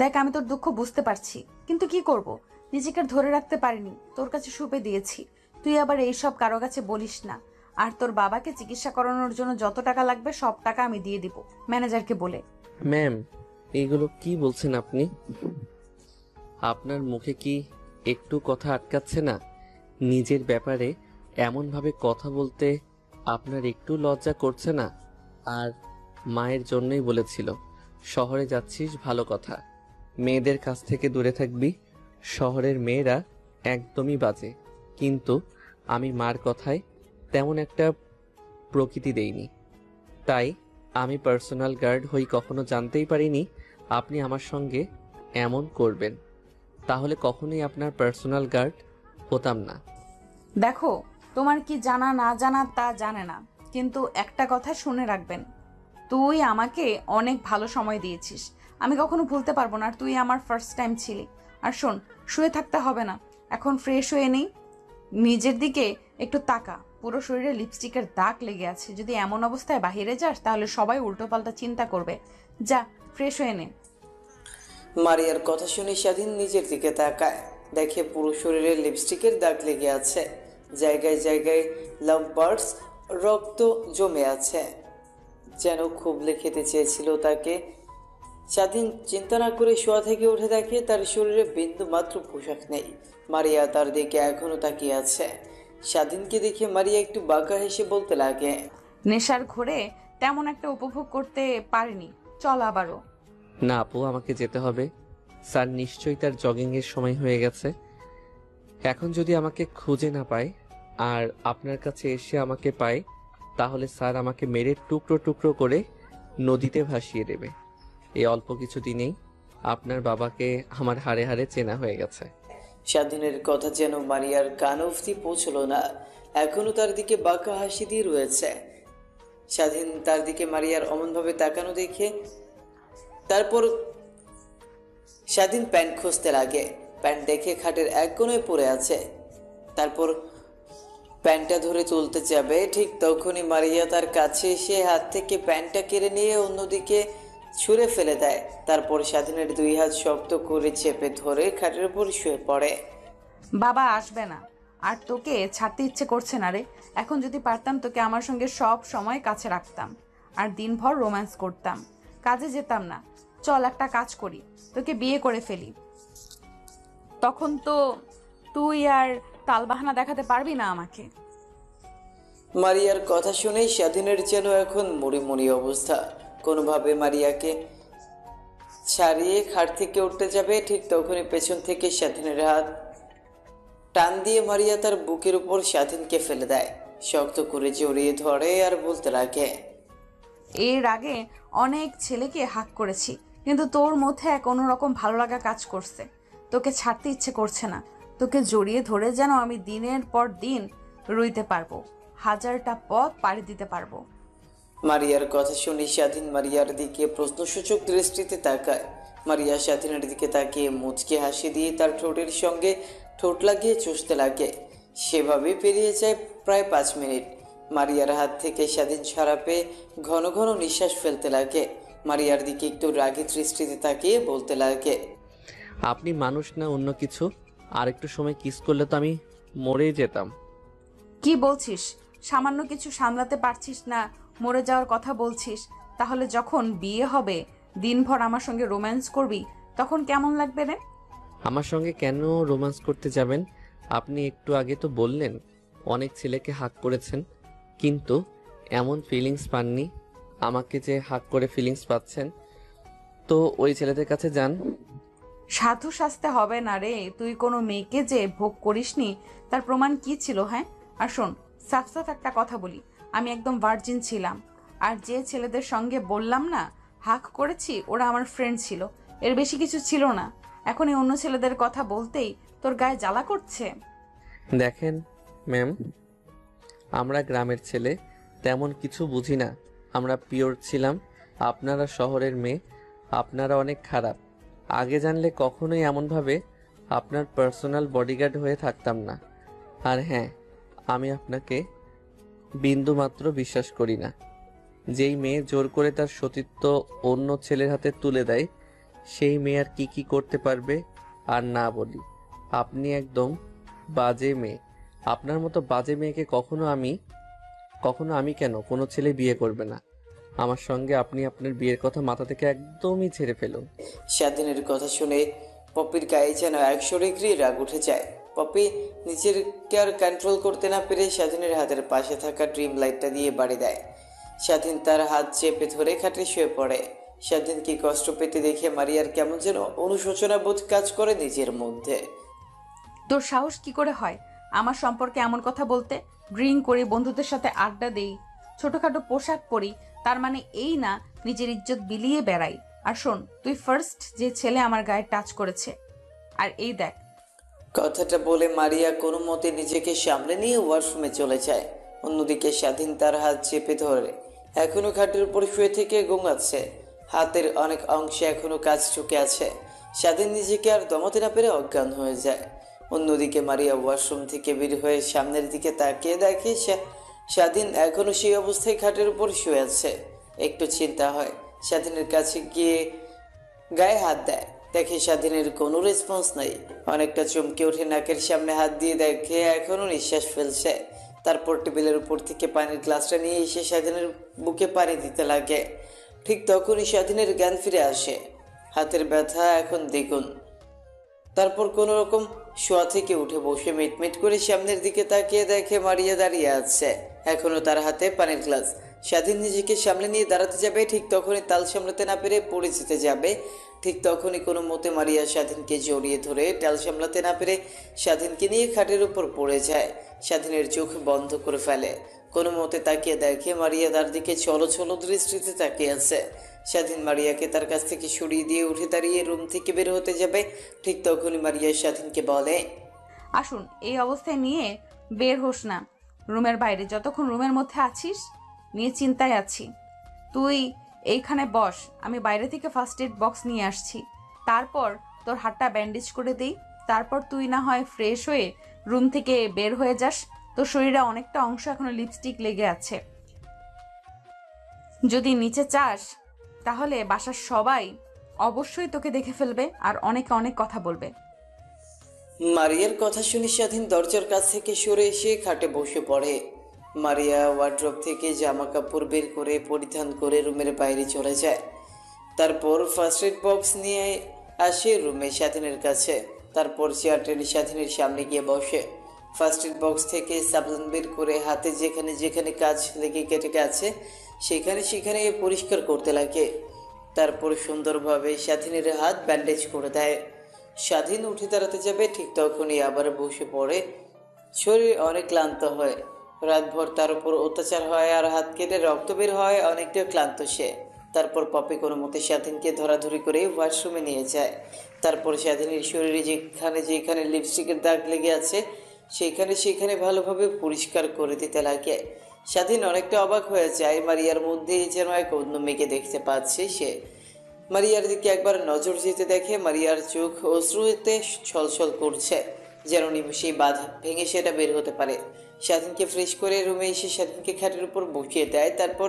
দেখ, আমি তোর দুঃখ বুঝতে পারছি, কিন্তু কি করব, নিজেকে আর ধরে রাখতে পারিনি, তোর কাছে সুপে দিয়েছি। তুই আবার এইসব কারো কাছে বলিস না। আর তোর বাবাকে চিকিৎসা করানোর জন্য যত টাকা লাগবে সব টাকা আমি দিয়ে দিব ম্যানেজারকে বলে। ম্যাম, এইগুলো কি বলছেন আপনি? আপনার মুখে কি একটু কথা আটকাচ্ছে না? নিজের ব্যাপারে এমনভাবে কথা বলতে আপনার একটু লজ্জা করছে না? আর মায়ের জন্যই বলেছিল শহরে যাচ্ছিস, ভালো কথা, মেয়েদের কাছ থেকে দূরে থাকবি। শহরের মেয়েরা একদমই বাজে। কিন্তু আমি মার কথায় তেমন একটা প্রকৃতি দেইনি, তাই আমি পার্সোনাল গার্ড হই কখনো জানতেই পারিনি আপনি আমার সঙ্গে এমন করবেন। তাহলে কখনোই আপনার পার্সোনাল গার্ড হতাম না। দেখো, তোমার কি জানা না জানা তা জানে না, কিন্তু একটা কথা শুনে রাখবেন, তুই আমাকে অনেক ভালো সময় দিয়েছিস, আমি কখনো ভুলতে পারবো না। আর তুই আমার ফার্স্ট টাইম ছিলি। আর শোন, শুয়ে থাকতে হবে না, এখন ফ্রেশ হয়ে নেই। নিজের দিকে একটু তাকা, পুরো শরীরে লিপস্টিকের দাগ লেগে আছে। যদি এমন অবস্থায় বাইরে যাস তাহলে সবাই উল্টোপাল্টা চিন্তা করবে। যা, ফ্রেশ হয়ে নে। মারিয়ার কথা শুনে স্বাধীন নিজের দিকে তাকায়, দেখে পুরো শরীরে লিপস্টিকের দাগ লেগে আছে, জায়গায় জায়গায় লাভ বার্ডস রক্ত জমে আছে, যেন খুবলে খেতে চেয়েছিল তাকে। স্বাধীন চিন্তা না করে শোয়া থেকে উঠে দেখে তার শরীরে বিন্দু মাত্র পোশাক নেই। মারিয়া তার দিকে এখনো তাকিয়ে আছে। স্বাধীনকে দেখে মারিয়া একটু বাঁকা হেসে বলতে লাগে, নেশার ঘোরে তেমন একটা উপভোগ করতে পারিনি, চল আবারও। না আপু, আমাকে যেতে হবে। স্যার নিশ্চয়ই তার জগিংয়ের সময় হয়ে গেছে। এখন যদি আমাকে খুঁজে না পায় আর আপনার কাছে এসে আমাকে পায়, তাহলে স্যার আমাকে মেরে টুকরো টুকরো করে নদীতে ভাসিয়ে দেবে। এই অল্প কিছু দিনেই আপনার বাবাকে আমার হাড়ে হাড়ে চেনা হয়ে গেছে। স্বাধীনের কথা যেন মারিয়ার কান অবধি পৌঁছলো না, এখনো তার দিকে বাঁকা হাসি দিয়ে রয়েছে। স্বাধীন তার দিকে মারিয়ার অমনভাবে তাকানো দেখে তারপর স্বাধীন প্যান্ট খুঁজতে লাগে। প্যান্ট দেখে খাটের এক কোণে পড়ে আছে। তারপর প্যান্টটা ধরে তুলতে যাবে, ঠিক তখনই মারিয়া তার কাছে এসে হাত থেকে প্যান্টটা কেড়ে নিয়ে অন্যদিকে ছুঁড়ে ফেলে দেয়। তারপর স্বাধীনের দুই হাত শক্ত করে চেপে ধরে খাটের উপর শুয়ে পড়ে। বাবা আসবে না, আর তোকে ছাড়তে ইচ্ছে করছে না রে। এখন যদি পারতাম তোকে আমার সঙ্গে সব সময় কাছে রাখতাম, আর দিনভর রোম্যান্স করতাম, কাজে যেতাম না। চল একটা কাজ করি, তোকে বিয়ে করে ফেলি। তখন তো তুই আর তালবাহানা দেখাতে পারবি না আমাকে। মারিয়ার কথা শুনেই স্বাধীনের যেন এখন মরি মরি অবস্থা। কোনোভাবে মারিয়াকে ছাড়িয়ে খাট থেকে উঠতে যাবে, ঠিক তখনই পেছন থেকে স্বাধীনের হাত টান দিয়ে মারিয়া তার বুকের উপর স্বাধীনকে ফেলে দেয়, শক্ত করে জড়িয়ে ধরে আর বলতে লাগে, এর আগে অনেক ছেলেকে হাক করেছি, কিন্তু তোর মধ্যে এক অন্যরকম ভালো লাগা কাজ করছে। তোকে ছাড়তে ইচ্ছে করছে না। তোকে জড়িয়ে ধরে যেন আমি দিনের পর দিন রইতে পারবো, হাজারটা পথ পাড়ি দিতে পারবো। মারিয়ার কথা শুনে স্বাধীন মারিয়ার দিকে প্রশ্নসূচক দৃষ্টিতে তাকায়। মারিয়া স্বাধীনের দিকে তাকিয়ে মুচকে হাসি দিয়ে তার ঠোঁটের সঙ্গে ঠোঁট লাগিয়ে চুষতে লাগে। সেভাবে পেরিয়ে যায় প্রায় 5 মিনিট। মারিয়ার হাত থেকে স্বাধীন ছাড়া পেয়ে ঘন ঘন নিঃশ্বাস ফেলতে লাগে। মারিয়ার দিকে একটু রাগী দৃষ্টিতে তাকিয়ে বলতে লাগে, আপনি মানুষ না অন্য কিছু? আর একটু সময় কিস করলে তো আমি মরেই যেতাম। কি বলছিস? সামান্য কিছু সামলাতে পারছিস না, মরে যাওয়ার কথা বলছিস? তাহলে যখন বিয়ে হবে, দিনভর আমার সঙ্গে রোম্যান্স করবি, তখন কেমন লাগবে রে? আমার সঙ্গে কেন রোম্যান্স করতে যাবেন? আপনি একটু আগে তো বললেন অনেক ছেলেকে হাক করেছেন, কিন্তু এমন ফিলিংস পাননি। আমাকে যে হাক করে ফিলিংস পাচ্ছেন, তো ওই ছেলেদের কাছে যান। সাধু সাজতে হবে না রে। তুই কোনো মেয়েকে যে ভোগ করিসনি তার প্রমাণ কি ছিল, হ্যাঁ? আর শোন, সাফ সাফ একটা কথা বলি, আমি একদম ভার্জিন ছিলাম। আর যে ছেলেদের সঙ্গে বললাম না হাক করেছি, ওরা আমার ফ্রেন্ড ছিল, এর বেশি কিছু ছিল না। এখন এই অন্য ছেলেদের কথা বলতেই তোর গায়ে জ্বালা করছে? দেখেন ম্যাম, আমরা গ্রামের ছেলে, তেমন কিছু বুঝি না। আমরা পিওর ছিলাম। আপনারা শহরের মেয়ে, আপনারা অনেক খারাপ। আগে জানলে কখনোই এমনভাবে আপনার পার্সোনাল বডিগার্ড হয়ে থাকতাম না। আর হ্যাঁ, আমি আপনাকে বিন্দুমাত্র বিশ্বাস করি না। যেই মেয়ে জোর করে তার সতীত্ব অন্য ছেলের হাতে তুলে দেয়, সেই মেয়ে আর কি করতে পারবে। আর না বলি, আপনি একদম বাজে মেয়ে। আপনার মতো বাজে মেয়েকে কখনো আমি কেন, কোনো ছেলে বিয়ে করবে না। আমার সঙ্গে আপনি আপনার বিয়ের কথা মাথা থেকে একদমই ছেড়ে ফেলুন। স্বাধীনের কথা শুনে পপির গায়ে যেন 100 ডিগ্রি রাগ উঠে যায়। পপি নিজেকে আর কন্ট্রোল করতে না পেরে স্বাধীনের হাতের পাশে থাকা ড্রিম লাইটটা দিয়ে বাড়ি দেয়। স্বাধীন তার হাত চেপে ধরে খাটে শুয়ে পড়ে। স্বাধীনকে কষ্ট পেতে দেখে মারিয়ার কেমন যেন অনুশোচনা বোধ কাজ করে নিজের মধ্যে। তোর সাহস কি করে হয় আমার সম্পর্কে এমন কথা বলতে? ড্রিঙ্ক করি, বন্ধুদের সাথে আড্ডা দেই, ছোটখাটো পোশাক পরি, তার মানে এই না নিজের ইজ্জত বিলিয়ে বেড়াই। আর শোন, তুই ফার্স্ট যে ছেলে আমার গায়ে টাচ করেছে। আর এই দেখ। কথাটা বলে মারিয়া কোনো মতে নিজেকে সামলে নিয়ে ওয়াশরুমে চলে যায়। অন্যদিকে স্বাধীন তার হাত চেপে ধরে এখনো খাটের উপর শুয়ে থেকে ঘুমাচ্ছে। হাতের অনেক অংশে এখনো কাজ ঢুকে আছে। স্বাধীন নিজেকে আর দমাতে না পেরে অজ্ঞান হয়ে যায়। অন্যদিকে মারিয়া ওয়াশরুম থেকে বের হয়ে সামনের দিকে তাকিয়ে দেখে স্বাধীন এখনো সেই অবস্থায় খাটের উপর শুয়ে আছে। একটু চিন্তা হয়, স্বাধীনের কাছে গিয়ে গায়ে হাত দেয়, দেখে স্বাধীনের কোনো রেসপন্স নাই। অনেকটা চমকে উঠে নাকের সামনে হাত দিয়ে দেখে এখনো নিঃশ্বাস ফেলছে। তারপর টেবিলের উপর থেকে পানির গ্লাসটা নিয়ে এসে স্বাধীনের বুকে পানি দিতে লাগে। ঠিক তখনই স্বাধীনের জ্ঞান ফিরে আসে। হাতের ব্যথা এখন দ্বিগুণ। তারপর কোনো রকম শোয়া থেকে উঠে বসে মিটমিট করে সামনের দিকে তাকিয়ে দেখে মারিয়া দাঁড়িয়ে আছে, এখনো তার হাতে পানির গ্লাস। স্বাধীন নিজেকে সামলে নিয়ে দাঁড়াতে যাবে, ঠিক তখনই তাল সামলাতে না পেরে পড়ে যেতে যাবে। ঠিক তখনই কোনো মতে মারিয়া স্বাধীনকে জড়িয়ে ধরে টাল সামলাতে না পেরে স্বাধীনকে নিয়ে খাটের উপর পড়ে যায়। স্বাধীনের চোখ বন্ধ করে ফেলে। কোনো মতে তাকিয়ে দেখে মারিয়া তার দিকে ছলো ছলো দৃষ্টিতে তাকিয়ে আছে। স্বাধীন মারিয়াকে তার কাছ থেকে সরিয়ে দিয়ে উঠে দাঁড়িয়ে রুম থেকে বের হতে যাবে। ঠিক তখনই মারিয়া স্বাধীনকে বলে, আসুন, এই অবস্থায় নিয়ে বের হোস না রুমের বাইরে। যতক্ষণ রুমের মধ্যে আছিস নিয়ে চিন্তায় আছি। তুই এইখানে বস, আমি বাইরে থেকে ফার্স্ট এড বক্স নিয়ে আসছি। তারপর তোর হাতটা ব্যান্ডেজ করে দেই। তারপর তুই না হয় ফ্রেশ হয়ে রুম থেকে বের হয়ে যাস। তোর শরীরে অনেকটা অংশ এখনো লিপস্টিক লেগে আছে। যদি নিচে চাস তাহলে বাসার সবাই অবশ্যই তোকে দেখে ফেলবে আর অনেকে অনেক কথা বলবে। মারিয়ার কথা শুনে স্বাধীন দরজার কাছ থেকে সরে এসে খাটে বসে পড়ে। মারিয়া ওয়ার্ড্রপ থেকে জামা কাপড় বের করে পরিধান করে রুমের বাইরে চলে যায়। তারপর ফার্স্ট এড বক্স নিয়ে আসে রুমে স্বাধীনের কাছে। তারপর চেয়ার টেনে স্বাধীনের সামনে গিয়ে বসে। ফার্স্ট এড বক্স থেকে সাবলান বের করে হাতে যেখানে যেখানে কাজ লেগে কেটে গেছে সেখানে সেখানে পরিষ্কার করতে লাগে। তারপর সুন্দরভাবে স্বাধীনের হাত ব্যান্ডেজ করে দেয়। স্বাধীন উঠে দাঁড়াতে যাবে, ঠিক তখনই আবার বসে পড়ে। শরীর অনেক ক্লান্ত হয়, রাতভর তার উপর অত্যাচার হয় আর হাত কেটে রক্ত বের হয়, অনেকটা ক্লান্ত সে। তারপর পপি কোনো মতে স্বাধীনকে ধরাধরি করে ওয়াশরুমে নিয়ে যায়। তারপর স্বাধীনের শরীরে যেখানে যেখানে লিপস্টিকের দাগ লেগে আছে সেখানে সেখানে ভালোভাবে পরিষ্কার করে দিতে লাগে। স্বাধীন অনেকটা অবাক হয়ে যায়, মারিয়ার মধ্যে যেন এক অন্য মেয়েকে দেখতে পাচ্ছে সে। মারিয়ার দিকে একবার নজর যেতে দেখে মারিয়ার চোখ অশ্রুতে ছলছল করছে, যেন নিমেষেই বাঁধ ভেঙে সেটা বের হতে পারে। স্বাধীনকে ফ্রেশ করে রুমে এসে স্বাধীনকে খাটের উপর বসিয়ে দেয়। তারপর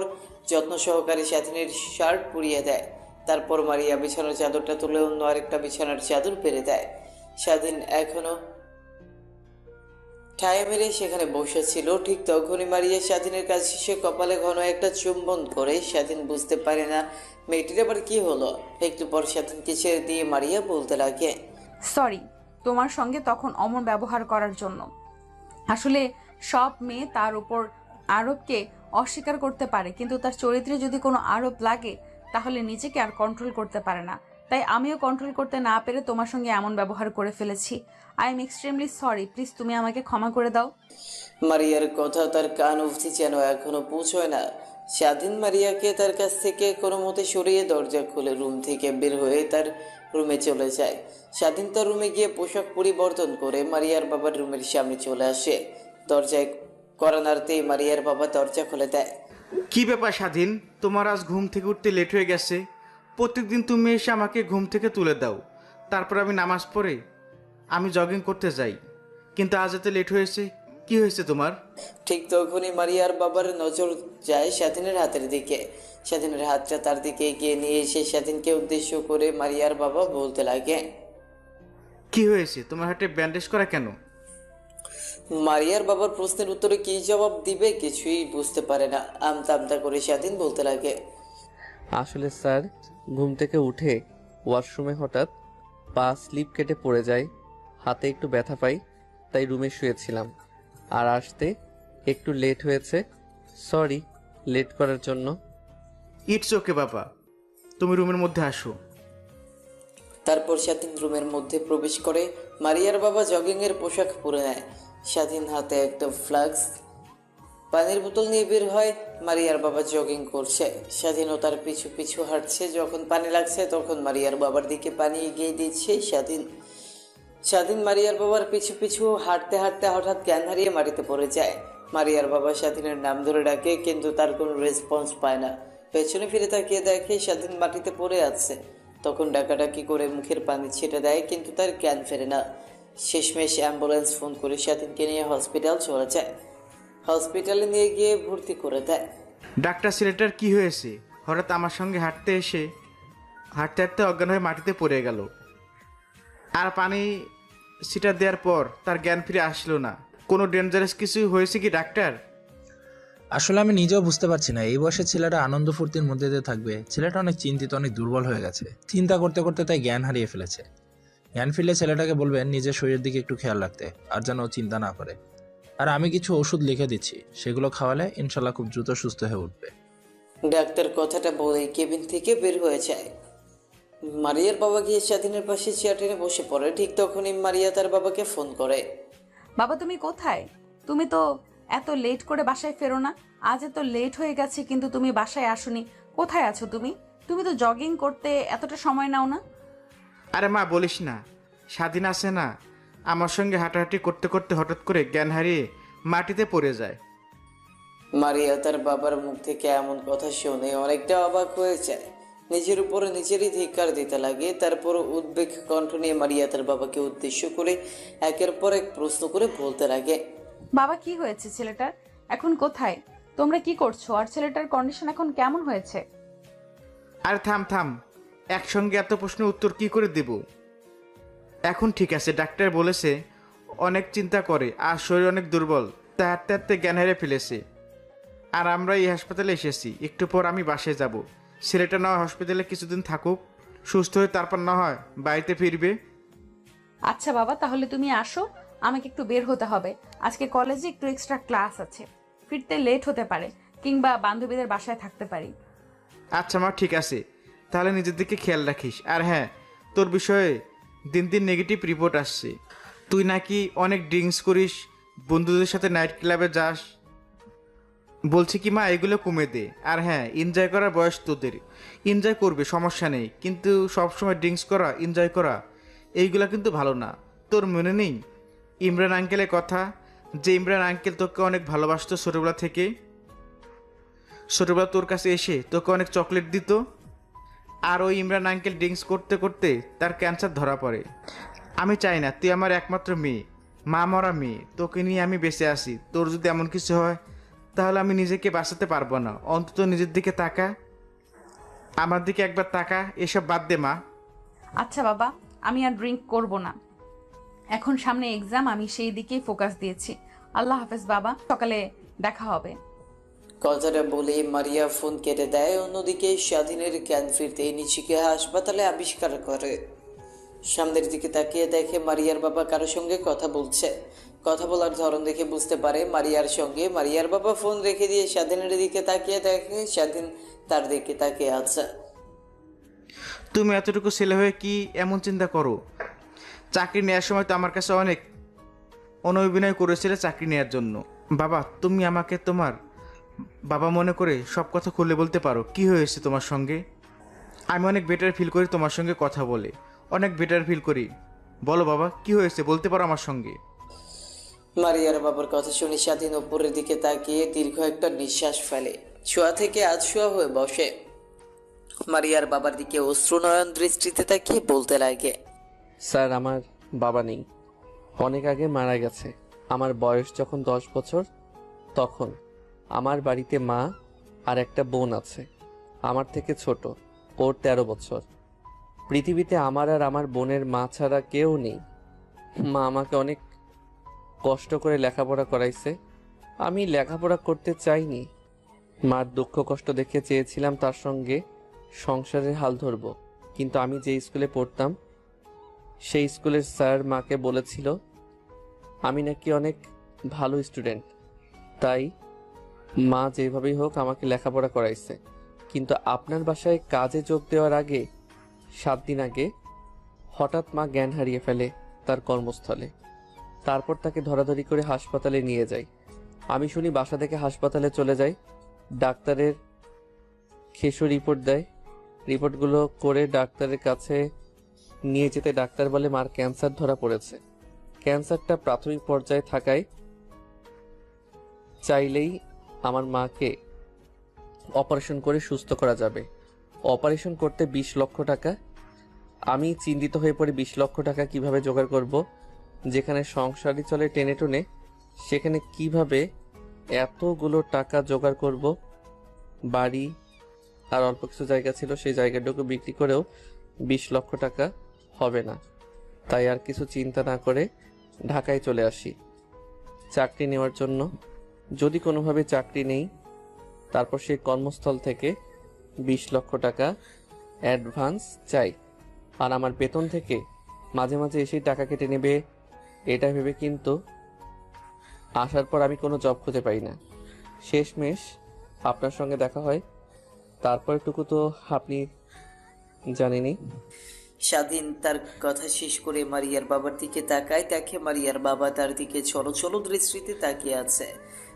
যত্ন সহকারে স্বাধীনের শার্ট পরিয়ে দেয়। তারপর মারিয়া বিছানার চাদরটা তুলে অন্য আরেকটা বিছানার চাদর পেরে দেয়। স্বাধীন এখনো ঠায় মেরে সেখানে বসেছিল। ঠিক তখনই মারিয়া স্বাধীনের কাছে সে কপালে ঘন একটা চুম্বন করে। স্বাধীন বুঝতে পারে না মেয়েটির আবার কি হলো। একটু পর স্বাধীনকে ছেড়ে দিয়ে মারিয়া বলতে লাগে, সরি তোমার সঙ্গে তখন অমন ব্যবহার করার জন্য। আসলে সব মেয়ে তার উপর আরোপকে অস্বীকার করতে পারে, কিন্তু তার চরিত্রে যদি কোনো আরোপ লাগে তাহলে নিজেকে আর কন্ট্রোল করতে পারে না। তাই আমিও কন্ট্রোল করতে না পেরে তোমার সঙ্গে এমন ব্যবহার করে ফেলেছি। I am extremely sorry, please তুমি আমাকে ক্ষমা করে দাও। মারিয়ার কথা তার কান অবধি যেন এখনো পৌঁছয় না। স্বাধীন মারিয়াকে তার কাছ থেকে কোনো মতে সরিয়ে দরজা খুলে রুম থেকে বের হয়ে তার রুমে চলে যায়। স্বাধীন তার রুমে গিয়ে পোশাক পরিবর্তন করে মারিয়ার বাবার রুমের সামনে চলে আসে। দরজায় কড়া নাড়তেই মারিয়ার বাবা দরজা খুলে দেয়। কি ব্যাপার স্বাধীন, তোমার আজ ঘুম থেকে উঠতে লেট হয়ে গেছে? প্রত্যেকদিন তুমি এসে আমাকে ঘুম থেকে তুলে দাও, তারপর আমি নামাজ পড়ে আমি জগিং করতে যাই, কিন্তু আজ এত লেট হয়েছে, কি হয়েছে তোমার? ঠিক তখনই মারিয়ার বাবার নজর যায় স্বাধীনের হাতের দিকে। স্বাধীনের হাতটা তার দিকে এগিয়ে নিয়ে এসে স্বাধীনকে উদ্দেশ্য করে মারিয়ার বাবা বলতে লাগে। কি হয়েছে? তোমার হাতে ব্যান্ডেজ করা কেন? মারিয়ার বাবার প্রশ্নের উত্তরে কি জবাব দিবে কিছুই বুঝতে পারে না। আমতা আমতা করে স্বাধীন বলতে লাগে। আসলে স্যার, ঘুম থেকে উঠে ওয়াশরুমে হঠাৎ পা স্লিপ কেটে পড়ে যায়, হাতে একটু ব্যথা পাই, তাই রুমে শুয়েছিলাম। আর আসতে একটু লেট হয়েছে, সরি লেট করার জন্য। ইটস ওকে বাবা, তুমি রুমের মধ্যে আসো। তারপর স্বাধীন রুমের মধ্যে প্রবেশ করে। মারিয়ার বাবা জগিং এর পোশাক পরে নেয়। স্বাধীন হাতে একটা ফ্লাক্স পানির বোতল নিয়ে বের হয়। মারিয়ার বাবা জগিং করছে, স্বাধীনও তার পিছু পিছু হাঁটছে। যখন পানি লাগছে তখন মারিয়ার বাবার দিকে পানি এগিয়ে দিচ্ছে স্বাধীন। স্বাধীন মারিয়ার বাবার পিছু পিছু হাঁটতে হাঁটতে হঠাৎ জ্ঞান হারিয়ে মাটিতে পড়ে যায়। মারিয়ার বাবা স্বাধীনের নাম ধরে ডাকে, কিন্তু তার কোনো রেসপন্স পায় না। পেছনে ফিরে তাকিয়ে দেখে স্বাধীন মাটিতে পড়ে আছে। তখন ডাকাডাকি করে মুখের পানি ছেটে দেয়, কিন্তু তার জ্ঞান ফেরে না। শেষমেশ অ্যাম্বুলেন্স ফোন করে স্বাধীনকে নিয়ে হসপিটাল চলে যায়। হসপিটালে নিয়ে গিয়ে ভর্তি করে দেয়। ডাক্তার, ছেলেটার কি হয়েছে? হঠাৎ আমার সঙ্গে হাঁটতে হাঁটতে অজ্ঞান হয়ে মাটিতে পড়ে গেল। আর পানি সিটা দেওয়ার পর তার জ্ঞান ফিরে আসলো না। কোনো ডেঞ্জারাস কিছু হয়েছে কি ডাক্তার? আসলে আমি নিজেও বুঝতে পারছি না, এই বয়সে ছেলেটা আনন্দ ফুর্তির মধ্যে দিয়ে থাকবে। ছেলেটা অনেক চিন্তিত, অনেক দুর্বল হয়ে গেছে। চিন্তা করতে করতে তাই জ্ঞান হারিয়ে ফেলেছে। জ্ঞান ফিরলে ছেলেটাকে বলবেন নিজের শরীরের দিকে একটু খেয়াল রাখতে, আর যেন ও চিন্তা না করে। আর আমি কিছু ওষুধ লিখে দিচ্ছি, সেগুলো খাওয়ালে ইনশাল্লাহ খুব দ্রুত সুস্থ হয়ে উঠবে। ডাক্তার কথাটা বলেই কেবিন থেকে বের হয়ে যায়। মারিয়ার বাবা গিয়ে স্বাধীনের পাশে চেয়ার টেনে বসে পড়ে। ঠিক তখনই মারিয়া তার বাবাকে ফোন করে। বাবা তুমি কোথায়? তুমি তো এত লেট করে বাসায় ফেরো না। আজ এত লেট হয়ে গেছে কিন্তু তুমি বাসায় আসোনি। কোথায় আছো তুমি? তুমি তো জগিং করতে এতটা সময় নাও না। আরে মা, বলিস না, স্বাধীন আছে না, আমার সঙ্গে হাঁটাহাঁটি করতে করতে হঠাৎ করে জ্ঞান হারিয়ে মাটিতে পড়ে যায়। মারিয়া তার বাবার মুখ থেকে এমন কথা শুনে অনেকটা অবাক হয়ে যায়। নিজের উপরে নিজেরই ধিক্কার দিতে লাগে। তারপর উদ্বেগ কণ্ঠ নিয়ে মারিয়া তার বাবাকে উদ্দেশ্য করে একের পর এক প্রশ্ন করে বলতে লাগে। বাবা কি হয়েছে ছেলেটার? এখন কোথায়? তোমরা কি করছো? আর ছেলেটার কন্ডিশন এখন কেমন হয়েছে? আরে থাম থাম, একসঙ্গে এত প্রশ্নের উত্তর কি করে দেব? এখন ঠিক আছে, ডাক্তার বলেছে অনেক চিন্তা করে আর শরীর অনেক দুর্বল, তা হাঁটতে হাঁটতে জ্ঞান হারিয়ে ফেলেছে। আর আমরা এই হাসপাতালে এসেছি, একটু পর আমি বাসায় যাব। ছেলেটা না হয় হসপিটালে কিছুদিন থাকুক, সুস্থ হয়ে তারপর না হয় বাড়িতে ফিরবে। আচ্ছা বাবা, তাহলে তুমি আসো, আমাকে একটু বের হতে হবে। আজকে কলেজে একটু এক্সট্রা ক্লাস আছে, ফিরতে লেট হতে পারে, কিংবা বান্ধবীদের বাসায় থাকতে পারি। আচ্ছা মা, ঠিক আছে, তাহলে নিজের দিকে খেয়াল রাখিস। আর হ্যাঁ, তোর বিষয়ে দিন দিন নেগেটিভ রিপোর্ট আসছে। তুই নাকি অনেক ড্রিঙ্কস করিস, বন্ধুদের সাথে নাইট ক্লাবে যাস। বলছি কি মা, এগুলো কমে দে। আর হ্যাঁ, এনজয় করার বয়স তোদের, এনজয় করবে, সমস্যা নেই, কিন্তু সবসময় ড্রিঙ্কস করা, এনজয় করা এইগুলো কিন্তু ভালো না। তোর মনে নেই ইমরান আঙ্কেলের কথা, যে ইমরান আঙ্কেল তোকে অনেক ভালোবাসতো ছোটোবেলা থেকে? ছোটোবেলা তোর কাছে এসে তোকে অনেক চকলেট দিত। আর ওই ইমরান আঙ্কেল ড্রিঙ্কস করতে করতে তার ক্যান্সার ধরা পড়ে। আমি চাই না, তুই আমার একমাত্র মেয়ে, মা মরা মেয়ে, তোকে নিয়ে আমি বেঁচে আসি। তোর যদি এমন কিছু হয় তাহলে আমি নিজেকে বাঁচাতে পারবো না। অন্তত নিজের দিকে তাকা, আমার দিকে একবার তাকা। এসব বাদ দে মা। আচ্ছা বাবা, আমি আর ড্রিঙ্ক করব না। এখন সামনে এক্সাম, আমি সেই দিকেই ফোকাস দিয়েছি। আল্লাহ হাফেজ বাবা, সকালে দেখা হবে। কথাটা বলে মারিয়া ফোন কেটে দেয়। অন্যদিকে স্বাধীনের জ্ঞান ফিরতেই নিজেকে হাসপাতালে আবিষ্কার করে। সামনের দিকে তাকিয়ে দেখে মারিয়ার বাবা কারো সঙ্গে কথা বলছে। কথা বলার ধরন দেখে বুঝতে পারে মারিয়ার সঙ্গে। মারিয়ার বাবা ফোন রেখে দিয়ে স্বাধীনের দিকে তাকিয়ে দেখে স্বাধীন তার দিকে তাকিয়ে আছে। তুমি এতটুকু ছেলে হয়ে কি এমন চিন্তা করো? চাকরি নেওয়ার সময় তো আমার কাছে অনেক অনভিনয় করেছিলে চাকরি নেওয়ার জন্য। বাবা, তুমি আমাকে তোমার বাবা মনে করে সব কথা খুলে বলতে পারো। কি হয়েছে তোমার সঙ্গে? আমি অনেক বেটার ফিল করি তোমার সঙ্গে কথা বলে, অনেক বেটার ফিল করি। বলো বাবা, কি হয়েছে, বলতে পারো আমার সঙ্গে। মারিয়ার বাবার কথা শুনে স্বাধীন উপরের দিকে তাকিয়ে দীর্ঘ একটা নিঃশ্বাস ফেলে। শোয়া থেকে শোয়া হয়ে বসে। মারিয়ার বাবার দিকে অশ্রুনয়ন দৃষ্টিতে তাকিয়ে বলতে লাগে। স্যার, আমার বাবা নেই, অনেক আগে মারা গেছে। আমার বয়স যখন 10 বছর, তখন আমার বাড়িতে মা আর একটা বোন আছে, আমার থেকে ছোট, ওর 13 বছর। পৃথিবীতে আমার আর আমার বোনের মা ছাড়া কেউ নেই। মা আমাকে অনেক কষ্ট করে লেখাপড়া করাইছে। আমি লেখাপড়া করতে চাইনি। মার দুঃখ কষ্ট দেখে চেয়েছিলাম তার সঙ্গে সংসারের হাল ধরব, কিন্তু আমি যে স্কুলে পড়তাম সেই স্কুলের স্যার মাকে বলেছিল আমি নাকি অনেক ভালো স্টুডেন্ট, তাই মা যেভাবেই হোক আমাকে লেখাপড়া করাইছে। কিন্তু আপনার বাসায় কাজে যোগ দেওয়ার আগে 7 দিন আগে হঠাৎ মা জ্ঞান হারিয়ে ফেলে তার কর্মস্থলে। তারপর তাকে ধরাধরি করে হাসপাতালে নিয়ে যায়। আমি শুনি বাসা থেকে হাসপাতালে চলে যাই। ডাক্তারের খেসো রিপোর্ট দেয়। রিপোর্টগুলো করে ডাক্তারের কাছে নিয়ে যেতে ডাক্তার বলে মার ক্যান্সার ধরা পড়েছে। ক্যান্সারটা প্রাথমিক পর্যায়ে থাকায় চাইলেই আমার মাকে অপারেশন করে সুস্থ করা যাবে। অপারেশন করতে 20 লক্ষ টাকা। আমি চিন্তিত হয়ে পড়ে 20 লক্ষ টাকা কিভাবে জোগাড় করব। যেখানে সংসারই চলে টেনে টুনে, সেখানে কিভাবে এতগুলো টাকা জোগাড় করব। বাড়ি আর অল্প কিছু জায়গা ছিল, সেই জায়গাটুকু বিক্রি করেও 20 লক্ষ টাকা হবে না। তাই আর কিছু চিন্তা না করে ঢাকায় চলে আসি চাকরি নেওয়ার জন্য। যদি কোনোভাবে চাকরি নেই, তারপর সেই কর্মস্থল থেকে 20 লক্ষ টাকা অ্যাডভান্স চাই। আর আমার বেতন থেকে মাঝে মাঝে এসেই টাকা কেটে নেবে, এটা ভেবে কিন্তু আসার পর আমি কোনো জব খুঁজে পাই না। শেষমেশ আপনার সঙ্গে দেখা হয়, তারপরটুকু তো আপনি জানেনই। স্বাধীন তার কথা শেষ করে মারিয়ার বাবার দিকে তাকায়, দেখে মারিয়ার বাবা তার দিকে ছলো ছলো দৃষ্টিতে তাকিয়ে আছে।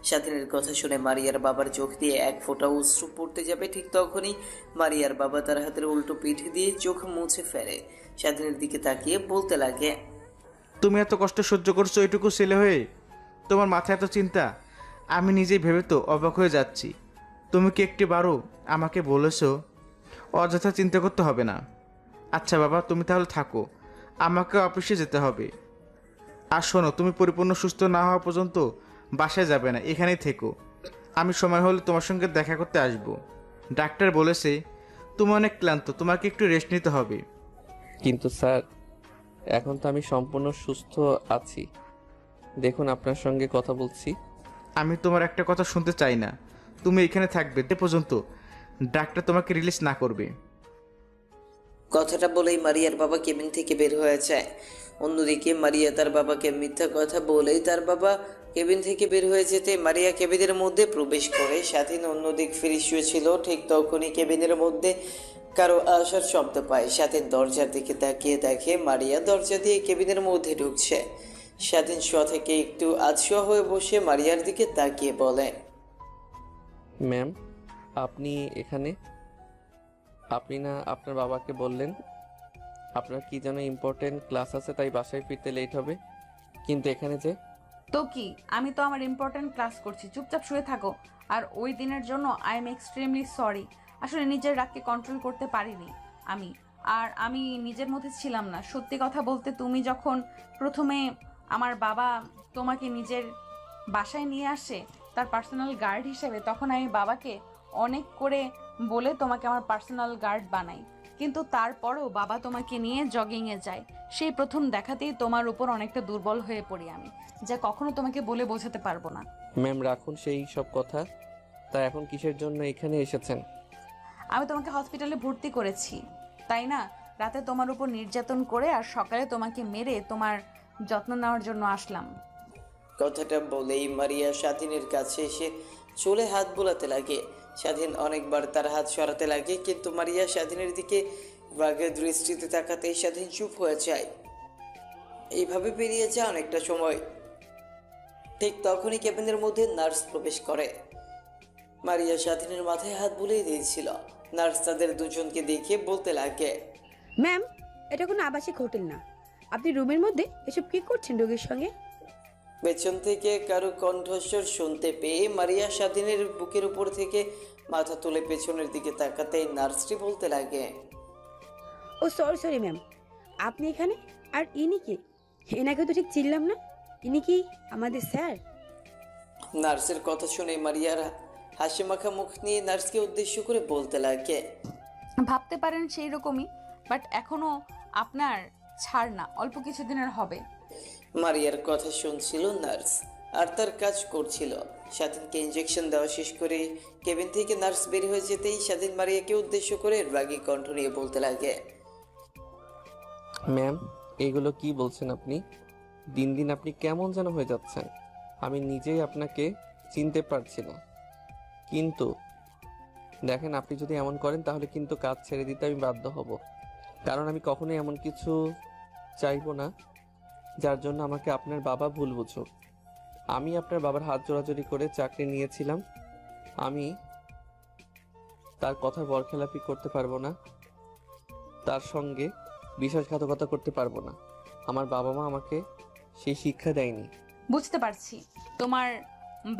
স্বাধীনের কথা শুনে মারিয়ার বাবার চোখ দিয়ে এক ফোঁটা অশ্রু পড়তে যাবে, ঠিক তখনই মারিয়ার বাবা তার হাতের উল্টো পিঠ দিয়ে চোখ মুছে ফেলে। স্বাধীনের দিকে তাকিয়ে বলতে লাগে, তুমি এত কষ্ট সহ্য করছো এটুকু ছেলে হয়ে? তোমার মাথায় এত চিন্তা, আমি নিজেই ভেবে তো অবাক হয়ে যাচ্ছি। তুমি কি একটিবারও আমাকে বলেছো অযথা চিন্তা করতে হবে না? আচ্ছা বাবা, তুমি তাহলে থাকো, আমাকে অফিসে যেতে হবে। আর শোনো, তুমি পরিপূর্ণ সুস্থ না হওয়া পর্যন্ত বাসায় যাবে না, এখানেই থেকো। আমি সময় হলে তোমার সঙ্গে দেখা করতে আসব। ডাক্তার বলেছে তুমি অনেক ক্লান্ত, তোমাকে একটু রেস্ট নিতে হবে। কিন্তু স্যার, এখন তো আমি সম্পূর্ণ সুস্থ আছি। দেখুন, আপনার সঙ্গে কথা বলছি। আমি তোমার একটা কথা শুনতে চাই না। তুমি এখানে থাকবে যে পর্যন্ত ডাক্তার তোমাকে রিলিজ না করবে। কথাটা বলেই মারিয়ার বাবা কেবিন থেকে বের হয়ে যায়। অন্যদিকে মারিয়া তার বাবাকে মিথ্যা কথা বলেই তার বাবা কেবিন থেকে বের হয়ে যেতে মারিয়া কেবিনের মধ্যে প্রবেশ করে। স্বাধীন অন্যদিক ফিরে শুয়েছিল, ঠিক তখনই কেবিনের মধ্যে কারো আসার শব্দ পায়। স্বাধীন দরজার দিকে তাকিয়ে দেখে মারিয়া দরজা দিয়ে কেবিনের মধ্যে ঢুকছে। স্বাধীন শোয়া থেকে একটু আধশোয়া হয়ে বসে মারিয়ার দিকে তাকিয়ে বলে, ম্যাম, আপনি এখানে? আপনি না আপনার বাবাকে বললেন আপনার কি যেন ইম্পর্টেন্ট ক্লাস আছে, তাই বাসায় ফিরতে লেট হবে, কিন্তু এখানে যে? তো কি, আমি তো আমার ইম্পর্টেন্ট ক্লাস করছি, চুপচাপ শুয়ে থাকো। আর ওই দিনের জন্য আই এম এক্সট্রিমলি সরি। আসলে নিজের রাগকে কন্ট্রোল করতে পারিনি আমি নিজের মধ্যে ছিলাম না। সত্যি কথা বলতে, তুমি যখন প্রথমে আমার বাবা তোমাকে নিজের বাসায় নিয়ে আসে তার পার্সোনাল গার্ড হিসেবে, তখন আমি বাবাকে অনেক করে বলে তোমাকে আমার পার্সোনাল গার্ড বানাই। কিন্তু তারপরও বাবা তোমাকে নিয়ে জগিংয়ে যায়। সেই প্রথম দেখাতেই তোমার উপর অনেকটা দুর্বল হয়ে পড়ি আমি, যা কখনো তোমাকে বলে বোঝাতে পারবো না। ম্যাম, রাখুন সেই সব কথা। তা এখন কিসের জন্য এখানে এসেছেন? আমি তোমাকে হসপিটালে ভর্তি করেছি, তাই না? রাতে তোমার উপর নির্যাতন করে আর সকালে তোমাকে মেরে তোমার যত্ন নেওয়ার জন্য আসলাম। কথাটা বলেই মারিয়া স্বাধীনের কাছে এসে চুলে হাত বোলাতে লাগে। স্বাধীন অনেকবার তার হাত সরাতে লাগে, কিন্তু মারিয়া স্বাধীনের দিকে রাগের দৃষ্টিতে তাকাতেই স্বাধীন চুপ হয়ে যায়। এইভাবে পেরিয়ে যায় অনেকটা সময়। ঠিক তখনই কেবিনের মধ্যে নার্স প্রবেশ করে। মারিয়া স্বাধীনের মাথায় হাত বুলিয়ে দিয়েছিল। নার্স তাদের দুজনকে দেখে বলতে লাগে, ম্যাম, এটা কোনো আবাসিক হোটেল না। আপনি রুমের মধ্যে এসব কি করছেন রোগীর সঙ্গে? পেছন থেকে কারো কণ্ঠস্বর শুনতে পেয়ে মারিয়া স্বাধীনের বুকের উপর থেকে মাথা তুলে পেছনের দিকে তাকাতেই নার্সটি বলতে লাগে, ও সরি ম্যাম, আপনি এখানে? আর ইনি কি? এনাকে তো ঠিক চিনলাম না। ইনি কি আমাদের স্যার? নার্সের কথা শুনে মারিয়ার হাসি মাখা মুখ নিয়ে নার্সকে উদ্দেশ্য করে বলতে লাগে। ভাবতে পারেন সেই রকমই, বাট এখনো আপনার ছাড় না, অল্প কিছুদিনের হবে। মারিয়ার কথা শুনছিল নার্স আর তার কাজ করছিল। স্বাধীনকে ইঞ্জেকশন দেওয়া শেষ করে কেবিন থেকে নার্স বের হয়ে যেতেই স্বাধীন মারিয়াকে উদ্দেশ্য করে রাগী কণ্ঠ নিয়ে বলতে লাগে। ম্যাম, এগুলো কি বলছেন আপনি? দিন দিন আপনি কেমন যেন হয়ে যাচ্ছেন। আমি নিজেই আপনাকে চিনতে পারছি না। কিন্তু দেখেন, আপনি যদি এমন করেন তাহলে কিন্তু কাজ ছেড়ে দিতে আমি বাধ্য হব। কারণ আমি কখনোই এমন কিছু চাইবো না যার জন্য আমাকে আপনার বাবা ভুল বুঝুক। আমি আপনার বাবার হাত জোড়াজোড়ি করে চাকরি নিয়েছিলাম। আমি তার কথার বরখেলাপি করতে পারবো না, তার সঙ্গে বিশ্বাসঘাতকতা করতে পারবো না। আমার বাবা মা আমাকে সেই শিক্ষা দেয়নি। বুঝতে পারছি, তোমার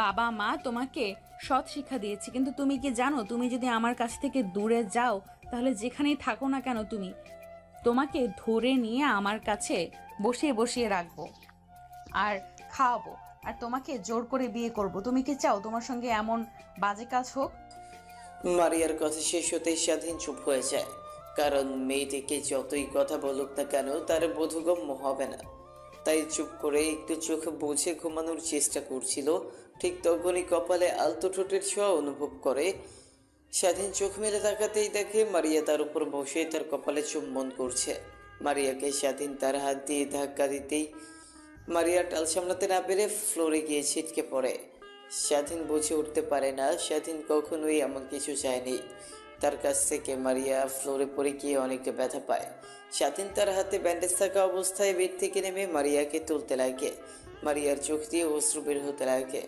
বাবা মা তোমাকে সৎ শিক্ষা দিয়েছে, কিন্তু তুমি কি জানো, তুমি যদি আমার কাছ থেকে দূরে যাও তাহলে যেখানেই থাকো না কেন তোমাকে ধরে নিয়ে আমার কাছে বসিয়ে বসিয়ে রাখবো আর খাওয়াবো, আর তোমাকে জোর করে বিয়ে করব। তুমি কি চাও তোমার সঙ্গে এমন বাজে কাজ হোক? মারিয়ার কথা শেষ হতেই স্বাধীন চুপ হয়ে যায়। কারণ মেয়েটিকে যতই কথা বলুক না কেন তার বোধগম্য হবে না। তাই চুপ করে একটু চোখ বুঝে ঘুমানোর চেষ্টা করছিল। ঠিক তখনই কপালে আলতো ঠোঁটের ছোঁয়া অনুভব করে। স্বাধীন চোখ মেলে তাকাতেই দেখে মারিয়া তার উপর বসে তার কপালে চুম্বন করছে। মারিয়াকে স্বাধীন তার হাত দিয়ে ধাক্কা দিতেই মারিয়া টাল সামলাতে না পেরে ফ্লোরে গিয়ে ছিটকে পড়ে। স্বাধীন বুঝে উঠতে পারে না স্বাধীন কখনোই এমন কিছু চায়নি। তার কাছ থেকে মারিয়া ফ্লোরে পড়ে গিয়ে অনেকটা ব্যথা পায়। স্বাধীন তার হাতে ব্যান্ডেজ থাকা অবস্থায় বেড থেকে নেমে মারিয়াকে তুলতে লাগে। মারিয়ার চোখ দিয়ে অশ্রু বের হতে লাগে।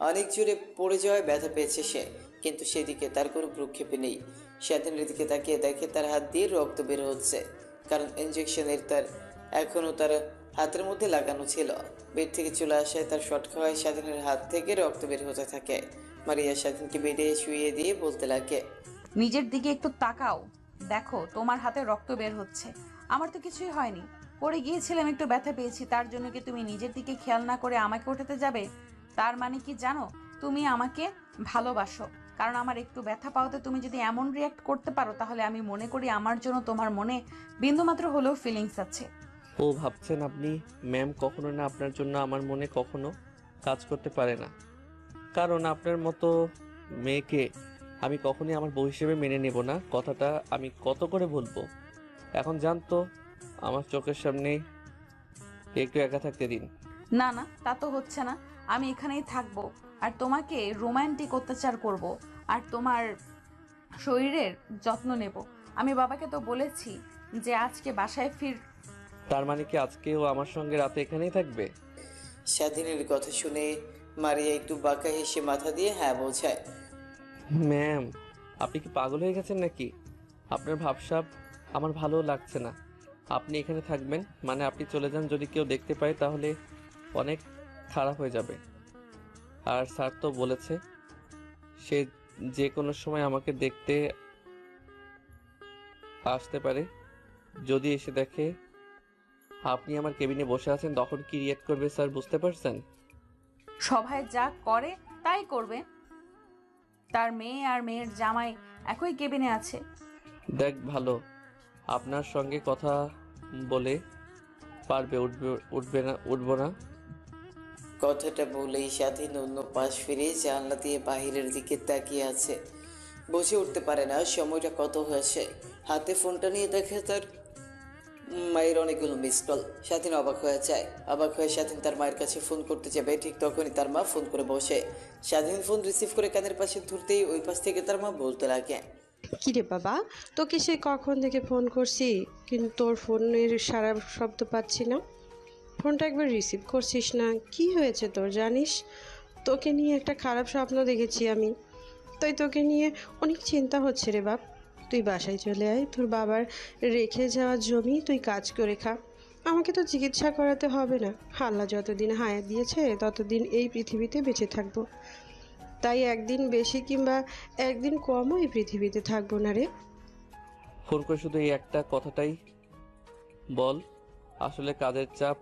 অনেক জোরে পড়ে যাওয়ায় ব্যথা পেয়েছে সে, কিন্তু সেদিকে তার কোনো ভ্রুক্ষেপে নেই। স্বাধীনের দিকে তাকিয়ে দেখে তার হাত দিয়ে রক্ত বের হচ্ছে, কারণ ইঞ্জেকশনের তার এখনও তার হাতের মধ্যে লাগানো ছিল। বেড থেকে চলে আসায় তার শট খাওয়ায় স্বাধীনের হাত থেকে রক্ত বের হতে থাকে। মারিয়া স্বাধীনকে বেডে শুইয়ে দিয়ে বলতে লাগে, নিজের দিকে একটু তাকাও, দেখো তোমার হাতে রক্ত বের হচ্ছে। আমার তো কিছুই হয়নি, পড়ে গিয়েছিলাম, একটু ব্যথা পেয়েছি, তার জন্য কি তুমি নিজের দিকে খেয়াল না করে আমাকে ওঠাতে যাবে? তার মানে কি জানো, তুমি আমাকে ভালোবাসো। কারণ আমার একটু ব্যথা পাওয়াতে তুমি যদি এমন রিয়াক্ট করতে পারো, তাহলে আমি মনে করি আমার জন্য তোমার মনে বিন্দুমাত্র হলেও ফিলিংস আছে। ও ভাবছেন আপনি? ম্যাম, কখনো না, আপনার জন্য আমার মনে কখনো কাজ করতে পারে না। কারণ আপনার মতো মেয়েকে আমি কখনোই আমার বউ হিসেবে মেনে নেব না। কথাটা আমি কত করে বলবো। এখন জানতো আমার চোখের সামনে একটু একা থাকতে দিন। না না, তা তো হচ্ছে না। আমি এখানেই থাকবো আর তোমাকে রোমান্টিক অত্যাচার করব আর তোমার শরীরের যত্ন নেব। আমি বাবাকে তো বলেছি যে আজকে বাসায় তার মানে কি আজকেও আমার সঙ্গে রাতে এখানেই থাকবে? স্বাধীনের কথা শুনে মারিয়া একটু বাঁকা হেসে মাথা দিয়ে হ্যাঁ বোঝায়। ম্যাম, আপনি কি পাগল হয়ে গেছেন নাকি? আপনার ভাবসাব আমার ভালো লাগছে না। আপনি এখানে থাকবেন মানে আপনি চলে যান, যদি কেউ দেখতে পায় তাহলে অনেক খারাপ হয়ে যাবে। আর স্যার তো বলেছে সে যে কোনো সময় আমাকে দেখতে আসতে পারে। যদি এসে দেখে আপনি আমার কেবিনে বসে আছেন তখন কি রিয়েক্ট করবে স্যার, বুঝতে পারছেন? সভায় যা করে তাই করবে। তার মেয়ে আর মেয়ের জামাই একই কেবিনে আছে। দেখ ভালো, আপনার সঙ্গে কথা বলে পারবে, উঠবো না। কথাটা বলেই স্বাধীন অন্য পাশ ফিরে জানলা দিয়ে বাহিরের দিকে তাকিয়ে আছে। বুঝে উঠতে পারে না সময়টা কত হয়েছে। হাতে ফোনটা নিয়ে দেখে তার মায়ের অনেকগুলো মিস কল। স্বাধীন অবাক হয়ে যায়। অবাক হয়ে স্বাধীন তার মায়ের কাছে ফোন করতে যাবে, ঠিক তখনই তার মা ফোন করে বসে। স্বাধীন ফোন রিসিভ করে কানের পাশে ধরতেই ওই পাশ থেকে তার মা বলতে লাগে, কিরে বাবা, তোকে সে কখন থেকে ফোন করছি কিন্তু তোর ফোনের সারা শব্দ পাচ্ছি না। ফোনটা একবার রিসিভ করছিস না, কি হয়েছে তোর জানিস? তোকে নিয়ে একটা খারাপ স্বপ্ন দেখেছি আমি, তাই তোকে নিয়ে অনেক চিন্তা হচ্ছে রে বাপ। তুই বাসায় চলে আয়, তোর বাবার রেখে যাওয়া জমি তুই কাজ করে খা। আমাকে তো চিকিৎসা করাতে হবে না, আল্লাহ যতদিন হায়াত দিয়েছে ততদিন এই পৃথিবীতে বেঁচে থাকবো। তাই একদিন বেশি কিংবা একদিন কমও এই পৃথিবীতে থাকবো না রে। ফোন করে শুধু এই একটা কথাটাই বল। আসলে কাজের চাপ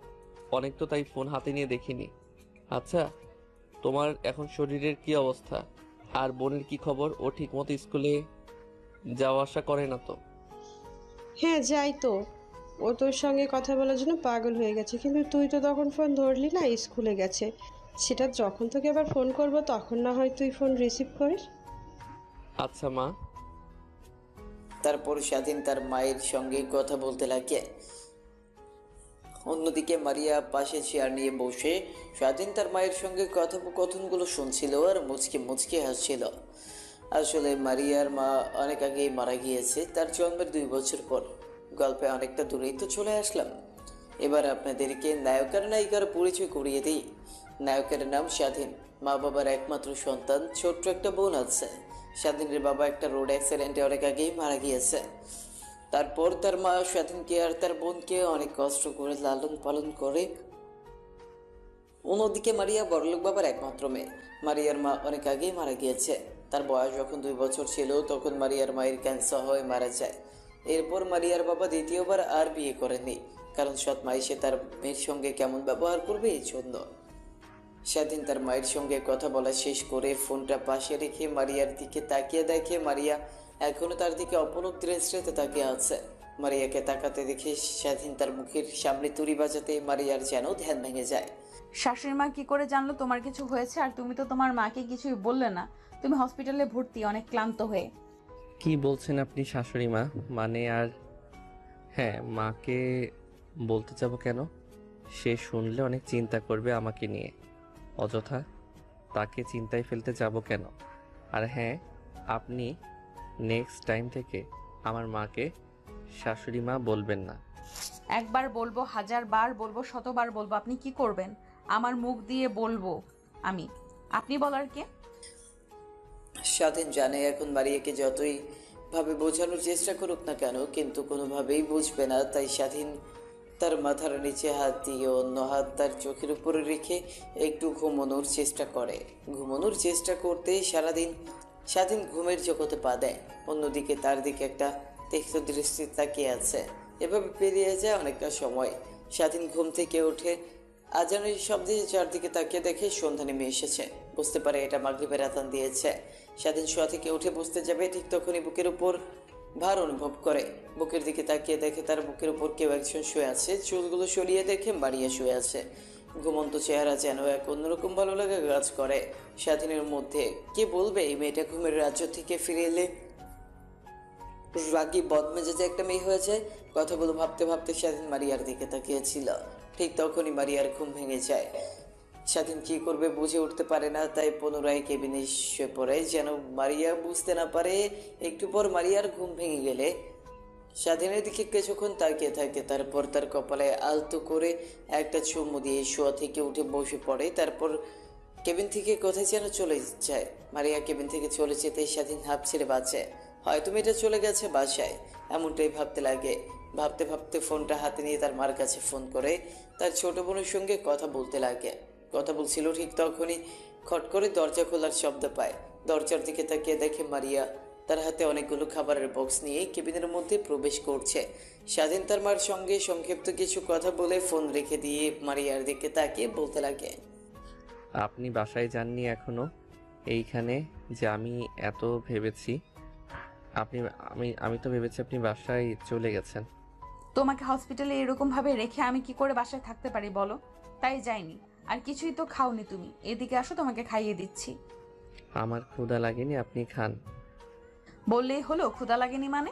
অনেক তো, তাই ফোন হাতে নিয়ে দেখিনি। আচ্ছা, তোমার এখন শরীরের কি অবস্থা? আর বোনের কি খবর? ও ঠিকমতো স্কুলে যাওয়া আসা করে না তো? হ্যাঁ যাই তো, ও তোর সঙ্গে কথা বলার জন্য পাগল হয়ে গেছে, কিন্তু তুই তো তখন ফোন ধরলি না, স্কুলে গেছে। সেটা যখন তোকে আবার ফোন করব তখন না হয় তুই ফোন রিসিভ করিস। আচ্ছা মা। তারপর স্বাধীন তার মায়ের সঙ্গে কথা বলতে লাগে। অন্যদিকে মারিয়া পাশে চেয়ার নিয়ে বসে স্বাধীন তার মায়ের সঙ্গে কথোপকথনগুলো শুনছিল আর মুচকি মুচকি হাসছিল। আসলে মারিয়ার মা অনেক আগেই মারা গিয়েছে, তার জন্মের 2 বছর পর। গল্পে অনেকটা দূরেই তো চলে আসলাম। এবার আপনাদেরকে নায়ক আর নায়িকার পরিচয় করিয়ে দিই। নায়কের নাম স্বাধীন, মা বাবার একমাত্র সন্তান, ছোট্ট একটা বোন আছে। স্বাধীনের বাবা একটা রোড অ্যাক্সিডেন্টে অনেক আগেই মারা গিয়েছে। তারপর তার মা স্বাধীনকে আর তার বোনকে অনেক কষ্ট করে লালন পালন করে। অন্যদিকে মারিয়া বড়লোক বাবার একমাত্র মেয়ে। মারিয়ার মা অনেক আগেই মারা গিয়েছে। তার বয়স যখন 2 বছর ছিল তখন মারিয়ার মায়ের ক্যান্সার হয়ে মারা যায়। এরপর মারিয়ার বাবা দ্বিতীয়বার আর বিয়ে করেননি, কারণ সৎ মা এসে তার মেয়ের সঙ্গে কেমন ব্যবহার করবে এই জন্য। সেদিন তার মায়ের সঙ্গে কথা বলা শেষ করে ফোনটা পাশে রেখে মারিয়ার দিকে তাকিয়ে দেখে মারিয়া এখনো তার দিকে অপলক দৃষ্টিতে তাকিয়ে আছে। মারিয়াকে তাকাতে দেখে স্বাধীন তার মুখের সামনে তুড়ি বাজাতে মারিয়ার যেন ধ্যান ভেঙে যায়। শাশুড়ি মা কি করে জানলো তোমার কিছু হয়েছে? আর তুমি তো তোমার মাকে কিছুই বললে না। তুমি হসপিটালে ভর্তি, অনেক ক্লান্ত হয়ে। কি বলছেন আপনি শাশুড়ি মা? মানে আর হ্যাঁ, মাকে বলতে যাব কেন? সে শুনলে অনেক চিন্তা করবে আমাকে নিয়ে। অযথা তাকে চিন্তায় ফেলতে যাব কেন? আর হ্যাঁ, আপনি নেক্সট টাইম থেকে আমার মাকে শাশুড়ি মা বলবেন না। একবার বলবো, 1000বার বলবো, 100বার বলবো, আপনি কি করবেন? আমার মুখ দিয়ে বলবো আমি, আপনি বলার কে? স্বাধীন জানে এখন মারিয়াকে যতই ভাবে বোঝানোর চেষ্টা করুক না কেন কিন্তু কোনোভাবেই বুঝবে না। তাই স্বাধীন তার মাথার নিচে হাত দিয়ে অন্য হাত তার চোখের উপরে রেখে একটু ঘুমানোর চেষ্টা করে। ঘুমানোর চেষ্টা করতে সারাদিন স্বাধীন ঘুমের জগতে পা দেয়। অন্যদিকে তার দিকে একটা তীক্ষ্ণ দৃষ্টি তাকিয়ে আছে। এভাবে পেরিয়ে যায় অনেকটা সময়। স্বাধীন ঘুম থেকে ওঠে, আজানের শব্দে চারদিকে তাকিয়ে দেখে সন্ধ্যা নেমে এসেছে। বুঝতে পারে এটা মাগরিবের আযান দিয়েছে। স্বাধীন শোয়া থেকে উঠে বসতে যাবে, ঠিক তখনই বুকের উপর ভার অনুভব করে। বুকের দিকে তাকিয়ে দেখে তার বুকের উপর কেউ একজন শুয়ে আছে। চুলগুলো সরিয়ে দেখে মারিয়া শুয়ে আছে। ঘুমন্ত চেহারা যেন এক অন্যরকম ভালো লাগা কাজ করে স্বাধীনের মধ্যে। কে বলবে এই মেয়েটা ঘুমের রাজ্য থেকে ফিরে এলে রাগী বদমেজাজে একটা মেয়ে হয়ে যায়। কথাগুলো ভাবতে ভাবতে স্বাধীন মারিয়ার দিকে তাকিয়েছিল। ঠিক তখনই মারিয়ার ঘুম ভেঙে যায়। স্বাধীন কি করবে বুঝে উঠতে পারে না, তাই পুনরায় কেবিনে শুয়ে পড়ে যেন মারিয়া বুঝতে না পারে। একটু পর মারিয়ার ঘুম ভেঙে গেলে স্বাধীনের দিকে কিছুক্ষণ তাকিয়ে থাকে, তারপর তার কপালে আলতো করে একটা চুমু দিয়ে শোয়া থেকে উঠে বসে পড়ে। তারপর কেবিন থেকে কোথায় যেন চলে যায়। মারিয়া কেবিন থেকে চলে যেতে স্বাধীন হাঁপ ছেড়ে বাঁচে। হয়তো মেয়েটা চলে গেছে বাসায়, এমনটাই ভাবতে লাগে। ভাবতে ভাবতে ফোনটা হাতে নিয়ে তার মার কাছে ফোন করে তার ছোট বোনের সঙ্গে কথা বলতে লাগে। কথা বলছিল, ঠিক তখনই খট করে দরজা খোলার শব্দ পায়। দরজার দিকে তাকিয়ে দেখে মারিয়া তার হাতে অনেকগুলো খাবারের বক্স নিয়ে কেবিনের মধ্যে প্রবেশ করছে। স্বাধীন তার মার সঙ্গে সংক্ষিপ্ত কিছু কথা বলে ফোন রেখে দিয়ে মারিয়ার দিকে তাকিয়ে বলতে লাগে, আপনি বাসায় যাননি এখনো? এইখানে যে আমি এত ভেবেছি, আপনি আমি তো ভেবেছি আপনি বাসায় চলে গেছেন। তোমাকে হসপিটালে এরকম ভাবে রেখে আমি কি করে বাসায় থাকতে পারি বলো? তাই যাইনি। আর কিছুই তো খাওনি তুমি, এদিকে আসো, তোমাকে খাইয়ে দিচ্ছি। আমার ক্ষুধা লাগেনি, আপনি খান। বললেই হলো ক্ষুধা লাগেনি মানে?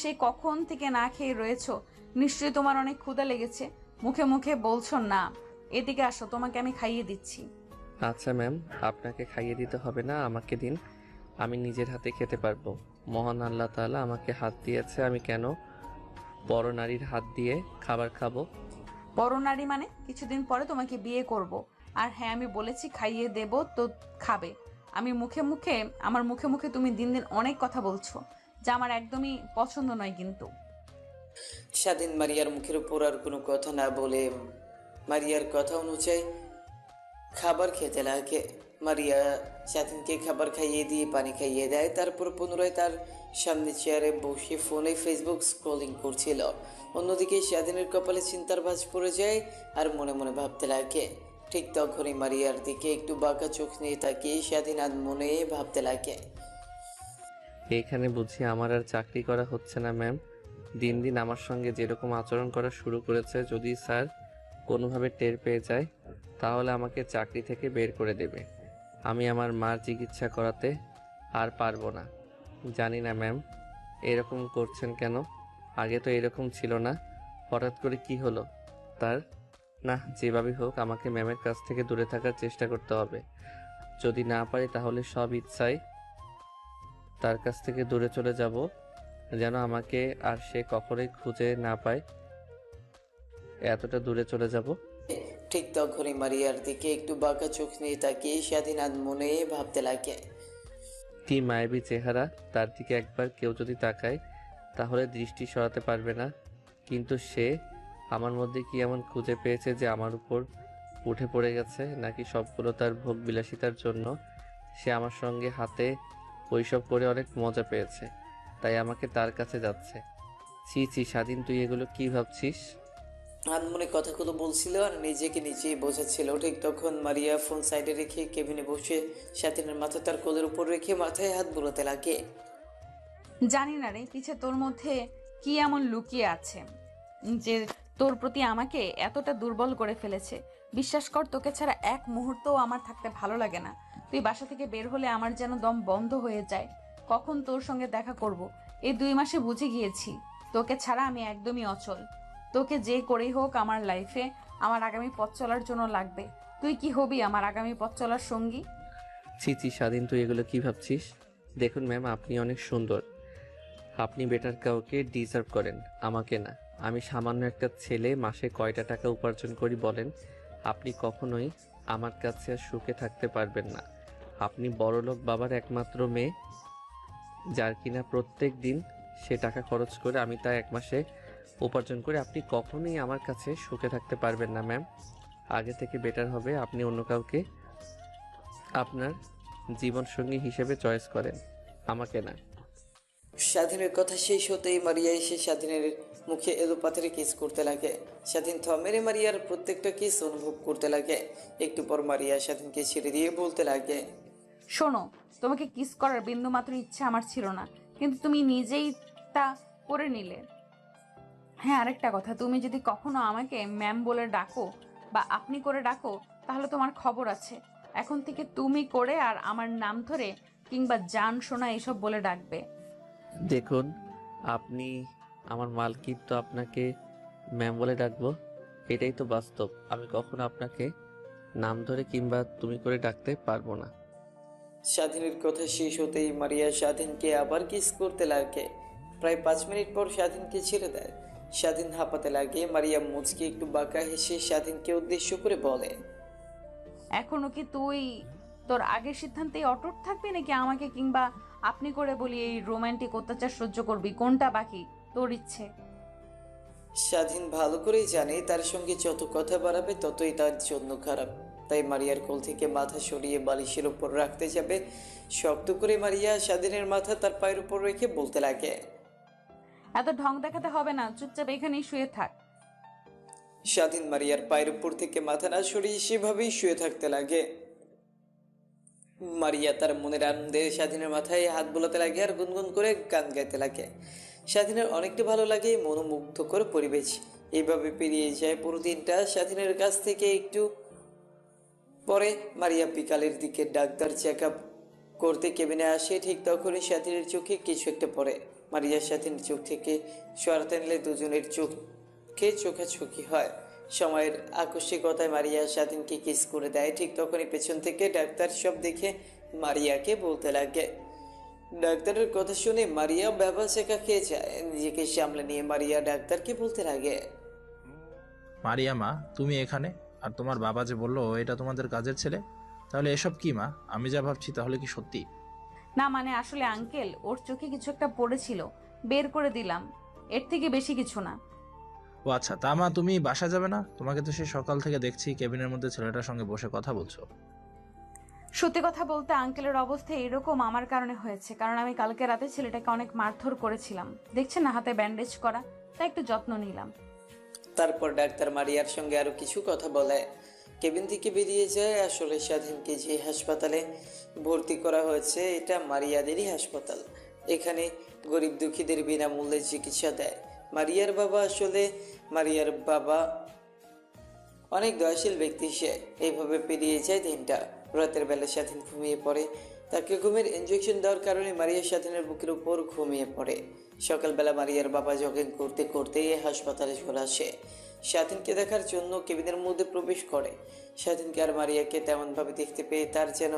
সেই কখন থেকে না খেয়ে রয়েছো, নিশ্চয়ই তোমার অনেক ক্ষুধা লেগেছে। মুখে মুখে বলছো না। এদিকে আসো, তোমাকে আমি খাইয়ে দিচ্ছি। আচ্ছা ম্যাম, আপনাকে খাইয়ে দিতে হবে না, আমাকে দিন, আমি নিজের হাতে খেতে পারবো। মহান আল্লাহ তাআলা আমাকে হাত দিয়েছে, আমি কেন বড় নারীর হাত দিয়ে খাবার খাবো? বড় নারী মানে? কিছুদিন পরে তোমাকে বিয়ে করব। আর হ্যাঁ, আমি বলেছি খাইয়ে দেব তো খাবে। আমার মুখে মুখে তুমি দিন দিন অনেক কথা বলছো, যা আমার একদমই পছন্দ নয় কিন্তু। স্বাধীন মারিয়ার মুখের উপর আর কোনো কথা না বলে মারিয়ার কথা অনুযায়ী খাবার খেতে লাগে। মারিয়া স্বাধীনকে খাবার খাইয়ে দিয়ে পানি খাইয়ে দেয়। তারপর পুনরায় তার সামনে চেয়ারে বসে ফোনে ফেসবুক স্ক্রলিং করছিল। অন্যদিকে স্বাধীনের কপালে চিন্তার ভাঁজ পড়ে যায় আর মনে মনে ভাবতে লাগে। ঠিক তখনই মারিয়ার দিকে একটু বাঁকা চোখ নিয়ে তাকিয়ে স্বাধীন আর মনে ভাবতে লাগে। এখানে বুঝি আমার আর চাকরি করা হচ্ছে না ম্যাম। দিন দিন আমার সঙ্গে যেরকম আচরণ করা শুরু করেছে, যদি স্যার কোনোভাবে টের পেয়ে যায় তাহলে আমাকে চাকরি থেকে বের করে দেবে। আমি আমার মার চিকিৎসা করাতে আর পারবো না। জানি না ম্যাম এরকম করছেন কেন, আগে তো এরকম ছিল না, হঠাৎ করে কি হলো তার? না, যেভাবেই হোক আমাকে ম্যামের কাছ থেকে দূরে থাকার চেষ্টা করতে হবে। যদি না পারি তাহলে সব ইচ্ছাই তার কাছ থেকে দূরে চলে যাব, যেন আমাকে আর সে কখনোই খুঁজে না পায়। এতটা দূরে চলে যাব। ঠিক তখনই মারিয়ার দিকে একটু বাঁকা চোখ নিয়ে তাকিয়ে স্বাধীন আর মনে ভাবতে লাগে। কি মায়াবী চেহারা, তার দিকে একবার কেউ যদি তাকায় তাহলে দৃষ্টি সরাতে পারবে না। কিন্তু সে আমার মধ্যে কি এমন খুঁজে পেয়েছে যে আমার উপর উঠে পড়ে গেছে? নাকি সবগুলো তার ভোগ বিলাসিতার জন্য সে আমার সঙ্গে হাতে ওইসব করে অনেক মজা পেয়েছে, তাই আমাকে তার কাছে যাচ্ছে? ছি ছি স্বাধীন, তুই এগুলো কি ভাবছিস? আনমনে কথাগুলো বলছিল আর নিজেকে নিজেই বোঝাচ্ছিল। ঠিক তখন মারিয়া ফোন সাইডে রেখে কেবিনে বসে স্বাধীনের মাথা তার কোলের উপর রেখে মাথায় হাত বুলাতে লাগে। জানি না রে, পিছে তোর মধ্যে কি এমন লুকিয়ে আছে যে তোর প্রতি আমাকে এতটা দুর্বল করে ফেলেছে। বিশ্বাস কর, তোকে ছাড়া এক মুহূর্তও আমার থাকতে ভালো লাগে না। তুই বাসা থেকে বের হলে আমার যেন দম বন্ধ হয়ে যায়। কখন তোর সঙ্গে দেখা করব, এই 2 মাসে বুঝে গিয়েছি তোকে ছাড়া আমি একদমই অচল। তোকে যে করেই হোক আমার লাইফে আমার আগামী পথ চলার জন্য লাগবে। তুই কি হবি আমার আগামী পথ চলার সঙ্গী? ছি ছি স্বাধীন, তুই এগুলো কি ভাবছিস? দেখুন ম্যাম, আপনি অনেক সুন্দর, আপনি বেটার কাউকে ডিজার্ভ করেন, আমাকে না। আমি সামান্য একটা ছেলে, মাসে কয়টা টাকা উপার্জন করি বলেন? আপনি কখনোই আমার কাছে আর সুখে থাকতে পারবেন না। আপনি বড়লোক বাবার একমাত্র মেয়ে, যার কিনা প্রত্যেক দিন সে টাকা খরচ করে আমি তা 1 মাসে উপার্জন করে। আপনি কখনোই আমার কাছে সুখে থাকতে পারবেন না ম্যাম। আগে থেকে বেটার হবে আপনি অন্য কাউকে আপনার জীবনসঙ্গী হিসেবে চয়েস করেন, আমাকে না। স্বাধীনের কথা শেষ হতেই মারিয়া এসে স্বাধীনের মুখে এলো পাথরে কিস করতে লাগে। স্বাধীন থমেরে মারিয়ার প্রত্যেকটা কিস অনুভব করতে লাগে। একটু পর মারিয়া স্বাধীনকে ছেড়ে দিয়ে বলতে লাগে। শোনো, তোমাকে কিস করার বিন্দুমাত্র ইচ্ছা আমার ছিল না, কিন্তু তুমি নিজেই তা করে নিলে। হ্যাঁ, আরেকটা কথা, তুমি যদি কখনো আমাকে ম্যাম বলে ডাকো বা আপনি করে ডাকো তাহলে তোমার খবর আছে। এখন থেকে তুমি করে আর আমার নাম ধরে কিংবা জান সোনা এসব বলে ডাকবে। দেখুন, আপনি আমার মালকিন, তো আপনাকে ম্যাম বলে ডাকবো, এটাই তো বাস্তব। আমি কখনো আপনাকে নাম ধরে কিংবা তুমি করে ডাকতে পারবো না। স্বাধীনের কথা শেষ হতেই মারিয়া স্বাধীনকে আবার কিস করতে লাগে। প্রায় 5 মিনিট পর স্বাধীনকে ছেড়ে দেয়। স্বাধীন হাঁপাতে লাগে। মারিয়া মুচকে একটু বাঁকা হেসে স্বাধীনকে উদ্দেশ্য করে বলে। এখনো কি তুই তোর আগের সিদ্ধান্তেই অটুট থাকবি, নাকি আমাকে কিংবা আপনি করে বলি এই রোমান্টিক অত্যাচার সহ্য করবি? কোনটা বাকি তোর ইচ্ছে? স্বাধীন ভালো করেই জানে তার সঙ্গে যত কথা বাড়াবে ততই তার জন্য খারাপ। তাই মারিয়ার কোল থেকে মাথা সরিয়ে বালিশের উপর রাখতে যাবে। শক্ত করে মারিয়া স্বাধীনের মাথা তার পায়ের উপর রেখে বলতে লাগে। এত ঢং দেখাতে হবে না, চুপচাপ এখানেই শুয়ে থাক। স্বাধীন মারিয়ার পায়ের উপর থেকে মাথা না সরিয়ে সেভাবেই শুয়ে থাকতে লাগে। মারিয়া তার মনের আনন্দে স্বাধীনের মাথায় হাত বোলাতে লাগে আর গুনগুন করে গান গাইতে লাগে। স্বাধীনের অনেকটা ভালো লাগে, মনোমুগ্ধকর পরিবেশ। এইভাবে পেরিয়ে যায় পুরো দিনটা। স্বাধীনের কাছ থেকে একটু পরে মারিয়া বিকালের দিকে ডাক্তার চেক আপ করতে কেবিনে আসে। ঠিক তখনই স্বাধীনের চোখে কিছু একটা পড়ে। মারিয়া স্বাধীনের চোখ থেকে সরাতে নিলে দুজনের চোখে চোখাচোখি হয়। সময়ের আকস্মিকতায় মারিয়া স্বাধীনকে কিস করে দেয়। ঠিক তখনই পেছন থেকে ডাক্তার সব দেখে মারিয়াকে বলতে লাগে। ডাক্তারের কথা শুনে মারিয়া ব্যবসা শেখা খেয়ে যায়। নিজেকে সামলে নিয়ে মারিয়া ডাক্তারকে বলতে লাগে। মারিয়া মা, তুমি এখানে? আর তোমার বাবা যে বললো এটা তোমাদের কাজের ছেলে, তাহলে এসব কি মা? আমি যা ভাবছি তাহলে কি সত্যি? না মানে আসলে আঙ্কেল, ওর চোখে কিছু একটা পড়েছিল, বের করে দিলাম, এর থেকে বেশি কিছু না। ও আচ্ছা, তা মা তুমি বাসা যাবে না? তোমাকে তো সে সকাল থেকে দেখছি কেবিনের মধ্যে ছেলেটার সঙ্গে বসে কথা বলছো। সত্যি কথা বলতে আঙ্কেলের অবস্থা এরকম আমার কারণে হয়েছে, কারণ আমি কালকে রাতে ছেলেটাকে অনেক মারধর করেছিলাম। দেখছেন না হাতে ব্যান্ডেজ করা, তাই একটু যত্ন নিলাম। তারপর ডাক্তার মারিয়ার সঙ্গে আরো কিছু কথা বলে কেবিন থেকে বেরিয়ে যায়। আসলে স্বাধীনকে যে হাসপাতালে ভর্তি করা হয়েছে এটা মারিয়াদেরই হাসপাতাল। এখানে গরিব দুঃখীদের বিনামূল্যে চিকিৎসা দেয় মারিয়ার বাবা অনেক দয়াশীল ব্যক্তি। সে এইভাবে পেরিয়ে যায় দিনটা। রাতের বেলা স্বাধীন ঘুমিয়ে পড়ে। তাকে ঘুমের ইনজেকশন দেওয়ার কারণে মারিয়া স্বাধীনের বুকের উপর ঘুমিয়ে পড়ে। সকালবেলা মারিয়ার বাবা জগিং করতে করতে হাসপাতালে চলে আসে। স্বাধীনকে দেখার জন্য কেবিনের মধ্যে প্রবেশ করে। স্বাধীনকে আর মারিয়াকে তেমনভাবে দেখতে পেয়ে তার যেন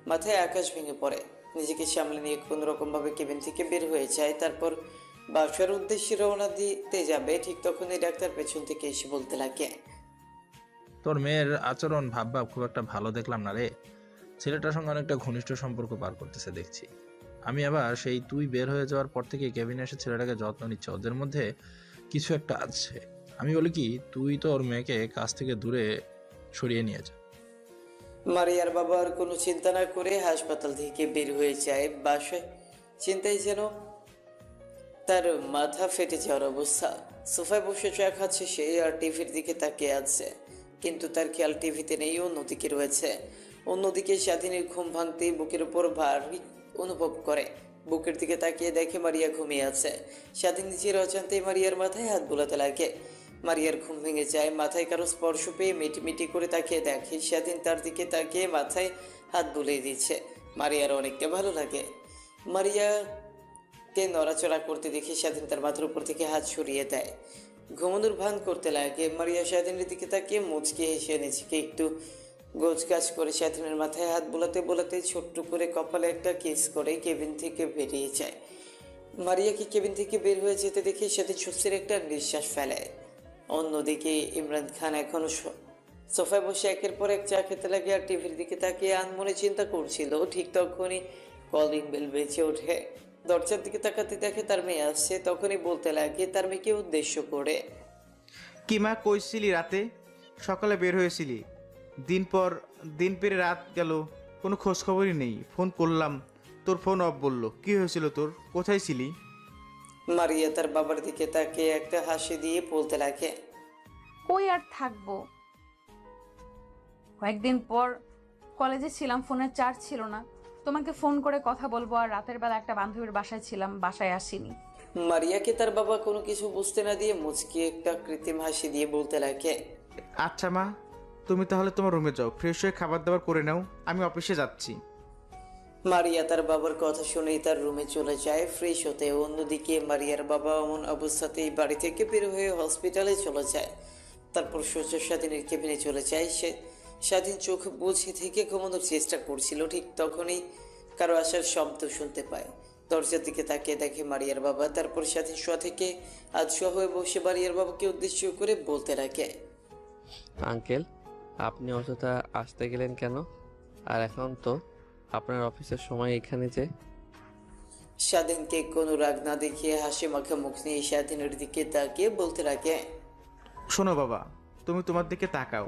মাথায় আকাশ ভেঙে পড়ে। নিজেকে সামলে নিয়ে কোনো রকমভাবে কেবিন থেকে বের হয়ে যায়। তারপর বাসার উদ্দেশ্যে রওনা দিতে যাবে, ঠিক তখনই ডাক্তার পেছন থেকে এসে বলতে লাগে, তোর মেয়ের আচরণ ভাব খুব একটা ভালো দেখলাম না রে। ছেলেটার সঙ্গে অনেকটা ঘনিষ্ঠ সম্পর্ক পার করতেছে দেখছি। আমি আবার সেই তুই বের হয়ে যাওয়ার পর থেকে কেবিনে এসে ছেলেটাকে যত্ন নিচ্ছে, ওদের মধ্যে কিছু একটা আছে। আমি বলি কি, তুই তোর মেয়েকে কাছ থেকে দূরে সরিয়ে নিয়ে যা। মারিয়ার বাবা আর কোনো চিন্তা না করে হাসপাতাল থেকে বের হয়ে যায় বাসায়। চিন্তায় যেন তার মাথা ফেটে যাওয়ার অবস্থা। সোফায় বসে চা খাচ্ছে সে, আর টিভির দিকে তাকিয়ে আছে। কিন্তু তার খেয়াল টিভিতে নেই, অন্যদিকে রয়েছে। অন্যদিকে স্বাধীনের ঘুম ভাঙতেই বুকের উপর ভারী অনুভব করে। বুকের দিকে তাকিয়ে দেখে মারিয়া ঘুমিয়ে আছে। স্বাধীন নিজের অজান্তেই মারিয়ার মাথায় হাত বোলাতে লাগে। মারিয়ার ঘুম ভেঙে যায়। মাথায় কারো স্পর্শ পেয়ে মিটিমিটি করে তাকিয়ে দেখে স্বাধীন তার দিকে তাকিয়ে মাথায় হাত বুলিয়ে দিচ্ছে। মারিয়ার অনেকটা ভালো লাগে। মারিয়াকে নড়াচড়া করতে দেখে স্বাধীন তার মাথার উপর থেকে হাত সরিয়ে দেয়। ঘুমানোর ভান করতে লাগে। মারিয়া স্বাধীনের দিকে তাকিয়ে মুচকে হেসে নিজেকে একটু গোছগাছ করে স্বাধীনের মাথায় হাত বোলাতে বোলাতে ছোট্ট করে কপালে একটা কিস করে কেবিন থেকে বেরিয়ে যায়। মারিয়াকে কেবিন থেকে বের হয়ে যেতে দেখে স্বাধীন স্বস্তির একটা নিঃশ্বাস ফেলে। অন্যদিকে ইমরান খান এখনো সোফায় বসে একের পর এক চা খেতে লাগে আর টিভির দিকে তাকিয়ে আনমনে চিন্তা করছিল। ঠিক তখনই কলিং বেল বেজে ওঠে। দরজার দিকে তাকাতে দেখে তার মেয়ে আসছে। তখনই বলতে লাগে তার মেয়েকে উদ্দেশ্য করে, কি মা, কইছিলি রাতে সকালে বের হয়েছিলি, দিন পেরে রাত গেল, কোনো খোঁজ খবরই নেই। ফোন করলাম, তোর ফোন অফ বললো। কি হয়েছিল তোর, কোথায় ছিলি? মারিয়া তার বাবার দিকে তাকিয়ে একটা হাসি দিয়ে বলতে লাগে, কই আর থাকবো, কয়েকদিন পর কলেজে ছিলাম, ফোনের চার্জ ছিল না। তোমাকে ফোন করে কথা বলবো, আর রাতের বেলা একটা বান্ধবীর বাসায় ছিলাম, বাসায় আসিনি। মারিয়াকে তার বাবা কোনো কিছু বুঝতে না দিয়ে মুচকি একটা কৃত্রিম হাসি দিয়ে বলতে লাগে, আচ্ছা মা, তুমি তাহলে তোমার রুমে যাও, ফ্রেশ হয়ে খাবার দাবার করে নাও, আমি অফিসে যাচ্ছি। মারিয়া তার বাবার কথা শুনেই তার রুমে চলে যায় ফ্রেশ হতে। অন্যদিকে মারিয়ার বাবা এমন অবস্থাতেই বাড়ি থেকে বের হয়ে হসপিটালে চলে যায়। তারপর সোজা স্বাধীনের কেবিনে চলে যায়। স্বাধীন চোখ বুঝে থেকে ঘুমানোর চেষ্টা করছিল। ঠিক তখনই কারো আসার শব্দ শুনতে পায়। দরজার দিকে তাকিয়ে দেখে মারিয়ার বাবা। তারপর স্বাধীন শোয়া থেকে আধশোয়া হয়ে বসে মারিয়ার বাবাকে উদ্দেশ্য করে বলতে লাগে, আঙ্কেল, আপনি অযথা আসতে গেলেন কেন? আর এখন তো আপনার অফিসের সময় এখানে যে। স্বাধীনকে কোনো রাগ না দেখিয়ে হাসি মাখা মুখ নিয়ে স্বাধীনের দিকে তাকিয়ে বলতে লাগে, শোনো বাবা, তুমি তোমার দিকে তাকাও,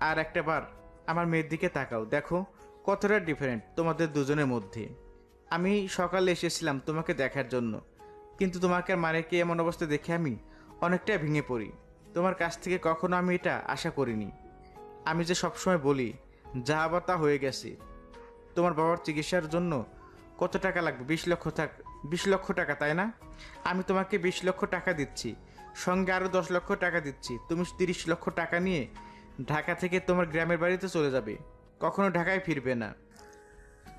আর একটা বার আমার মেয়ের দিকে তাকাও, দেখো কতটা ডিফারেন্ট তোমাদের দুজনের মধ্যে। আমি সকালে এসেছিলাম তোমাকে দেখার জন্য, কিন্তু তোমাকে আর মারেকে এমন অবস্থা দেখে আমি অনেকটাই ভেঙে পড়ি। তোমার কাছ থেকে কখনো আমি এটা আশা করিনি। আমি যে সবসময় বলি যা আবার তা হয়ে গেছে। তোমার বাবার চিকিৎসার জন্য কত টাকা লাগবে? 20 লক্ষ টাকা, তাই না? আমি তোমাকে 20 লক্ষ টাকা দিচ্ছি, সঙ্গে আরও 10 লক্ষ টাকা দিচ্ছি। তুমি 30 লক্ষ টাকা নিয়ে ঢাকা থেকে তোমার গ্রামের বাড়িতে চলে যাবে, কখনো ঢাকায় ফিরবে না,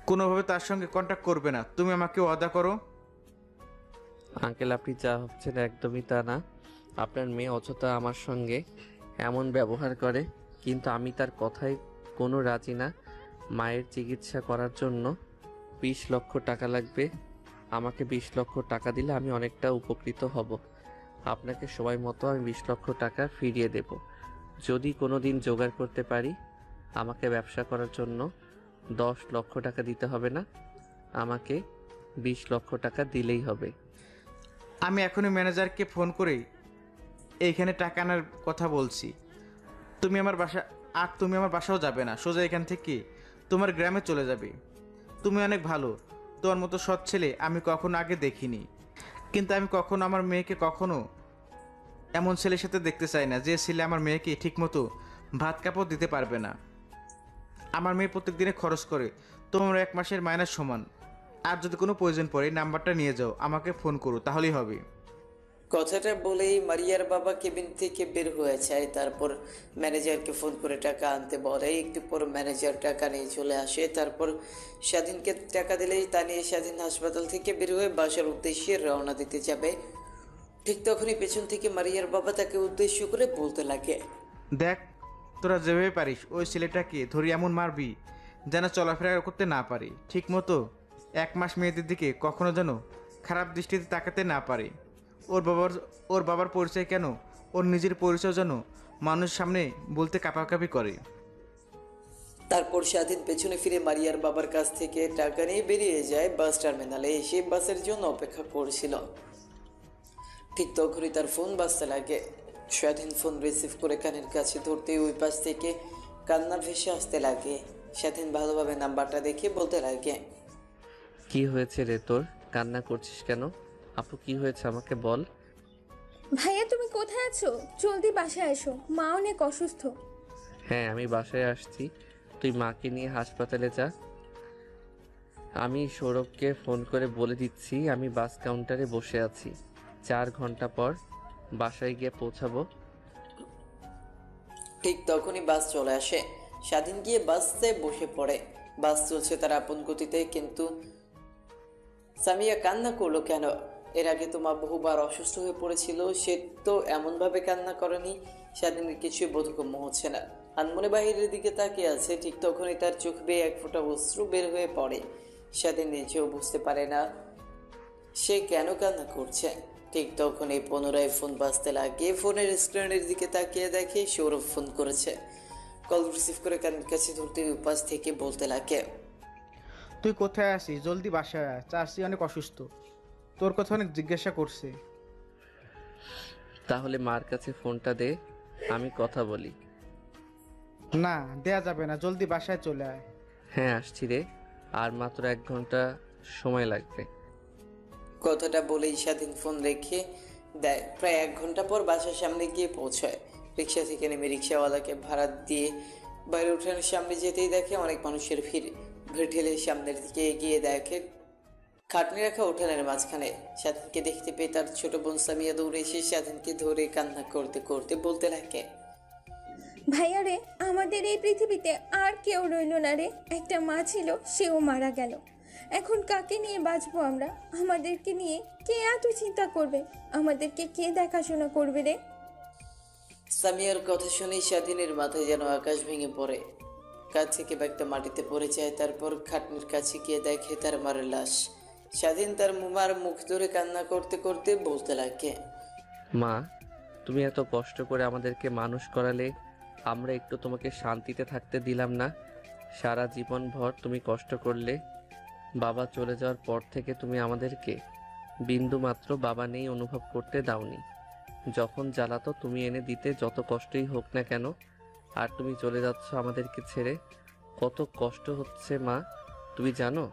কোনোভাবে তার সঙ্গে কন্ট্যাক্ট করবে না। তুমি আমাকে ওয়াদা করো। আঙ্কেল, আপনি যা ভাবছেন একদমই তা না। আপনার মেয়ে অযথা আমার সঙ্গে এমন ব্যবহার করে, কিন্তু আমি তার কথায় কোনো রাজি না। মায়ের চিকিৎসা করার জন্য 20 লক্ষ টাকা লাগবে। আমাকে 20 লক্ষ টাকা দিলে আমি অনেকটা উপকৃত হব। আপনাকে সময় মতো আমি 20 লক্ষ টাকা ফিরিয়ে দেব। যদি কোনো দিন জোগাড় করতে পারি, আমাকে ব্যবসা করার জন্য 10 লক্ষ টাকা দিতে হবে না, আমাকে 20 লক্ষ টাকা দিলেই হবে। আমি এখনই ম্যানেজারকে ফোন করে এইখানে টাকা আনার কথা বলছি। তুমি আমার বাসাও যাবে না, সোজা এখান থেকে তোমার গ্রামে চলে যাবে। তুমি অনেক ভালো, তোমার মতো সৎ ছেলে আমি কখনো আগে দেখিনি। কিন্তু আমি কখনো আমার মেয়েকে কখনো এমন ছেলের সাথে দেখতে চাই না যে ছেলে আমার মেয়েকে ঠিকমতো ভাত কাপড় দিতে পারবে না। আমার মেয়ে প্রত্যেক দিনে খরচ করে তোমার 1 মাসের মাইনাস সমান। আর যদি কোনো প্রয়োজন পড়ে নাম্বারটা নিয়ে যাও, আমাকে ফোন করো, তাহলেই হবে। কথাটা বলেই মারিয়ার বাবা কেবিন থেকে বের হয়ে যায়। তারপর ম্যানেজারকে ফোন করে টাকা আনতে বলে। একটু পর ম্যানেজার টাকা নিয়ে চলে আসে। তারপর স্বাধীনকে টাকা দিলেই তা নিয়ে স্বাধীন হাসপাতাল থেকে বের হয়ে বাসার উদ্দেশ্যে রওনা দিতে যাবে। ঠিক তখনই পেছন থেকে মারিয়ার বাবা তাকে উদ্দেশ্য করে বলতে লাগে, দেখ, তোরা যেভাবে পারিস ওই ছেলেটাকে ধরি এমন মারবি যেন চলাফেরা করতে না পারে, ঠিক মতো 1 মাস মেয়েদের দিকে কখনো যেন খারাপ দৃষ্টিতে তাকাতে না পারে। ওর বাবার পরিচয় কেন, ওর নিজের পরিচয় যেন মানুষের সামনে বলতে কাঁপাকাঁপি করে। তারপর স্বাধীন পেছনে ফিরে মারিয়ার বাবার কাছ থেকে টাকা নিয়ে বেরিয়ে যায়। বাস টার্মিনালে এসে বাসের জন্য অপেক্ষা করছিল। ঠিক তখনই তার ফোন বাজতে লাগে। স্বাধীন ফোন রিসিভ করে কানের কাছে ধরতেই ওই পাশ থেকে কান্না ভেসে আসতে লাগে। স্বাধীন ভালোভাবে নাম্বারটা দেখে বলতে লাগে, কি হয়েছে রে তোর? কান্না করছিস কেন? আপু কি হয়েছে আমাকে বল। ভাইয়া তুমি কোথায় আছো? জলদি বাসায় এসো, মা অনেক অসুস্থ। হ্যাঁ আমি বাসায় আসছি, তুই মাকে নিয়ে হাসপাতালে যা। আমি সৌরভকে ফোন করে বলে দিচ্ছি আমি বাস কাউন্টারে বসে আছি, 4 ঘন্টা পর বাসায় গিয়ে পৌঁছাবো। ঠিক তখনই বাস চলে আসে। স্বাধীন গিয়ে বাসে বসে পড়ে। বাস চলছে তার আপন গতিতে, কিন্তু সামিয়া কান্না করলো কেন? এর আগে তো মা বহুবার অসুস্থ হয়ে পড়েছিল, সে তো এমনভাবে কান্না করেনি। স্বাধীনের কিছুই বোধগম্য হচ্ছে না। আনমনে বাহিরের দিকে তাকিয়ে আছে। ঠিক তখনই তার চোখ বেয়ে এক ফোঁটা অশ্রু বের হয়ে পড়ে। স্বাধীন নিজেও বুঝতে পারে না সে কেন কান্না করছে। ঠিক তখনই পুনরায় ফোন বাজতে লাগে। ফোনের স্ক্রিনের দিকে তাকিয়ে দেখে সৌরভ ফোন করেছে। কল রিসিভ করে কানের কাছে ধরতে উপাস থেকে বলতে লাগে, তুই কোথায় আছিস? জলদি বাসায় আয়, চাষি অনেক অসুস্থ, তোর কথা অনেক জিজ্ঞাসা করছে। তাহলে মার কাছে ফোনটা দে, আমি কথা বলি। না, দেয়া যাবে না, জলদি বাসায় চলে আয়। হ্যাঁ আসছি রে, আর মাত্র 1 ঘন্টা সময় লাগবে। কথাটা বলেই স্বাধীন ফোন রেখে দেয়। প্রায় 1 ঘন্টা পর বাসার সামনে গিয়ে পৌঁছায়। রিক্সা থেকে নেমে রিক্সাওয়ালাকে ভাড়া দিয়ে বাইরে উঠানের সামনে যেতেই দেখে অনেক মানুষের ভিড়। ভিড় ঠেলে সামনের দিকে এগিয়ে দেখে খাটনি রাখা উঠানের মাঝখানে স্বাধীনকে দেখতে পেয়ে তার ছোট বোন সামিয়া দৌড়ে এসে স্বাধীনকে ধরে কান্না করতে করতে বলতে লাগে, ভাইয়া রে, আমাদের এই পৃথিবীতে আর কেউ রইল না রে। একটা মা ছিল, সেও মারা গেল। এখন কাকে নিয়ে বাঁচবো আমরা? আমাদেরকে নিয়ে কে এত চিন্তা করবে? আমাদেরকে কে দেখাশোনা করবে রে? সামিয়ার কথা শুনে স্বাধীনের মাথায় যেন আকাশ ভেঙে পড়ে। কাছ থেকে ব্যাগটা মাটিতে পড়ে যায়। তারপর খাটনির কাছে গিয়ে দেখে তার মারের লাশ। স্বাধীন তার মার মুখ ধরে কান্না করতে করতে বলতে লাগে, মা, তুমি এত কষ্ট করে আমাদেরকে মানুষ করালে, আমরা একটু তোমাকে শান্তিতে থাকতে দিলাম না। সারা জীবন ভর তুমি কষ্ট করলে, বাবা চলে যাওয়ার পর থেকে তুমি আমাদেরকে বিন্দু মাত্র বাবা নেই অনুভব করতে দাওনি। যখন জ্বালাতো তুমি এনে দিতে, যত কষ্টই হোক না কেন। আর তুমি চলে যাচ্ছ আমাদেরকে ছেড়ে, কত কষ্ট হচ্ছে মা, তুমি জানো?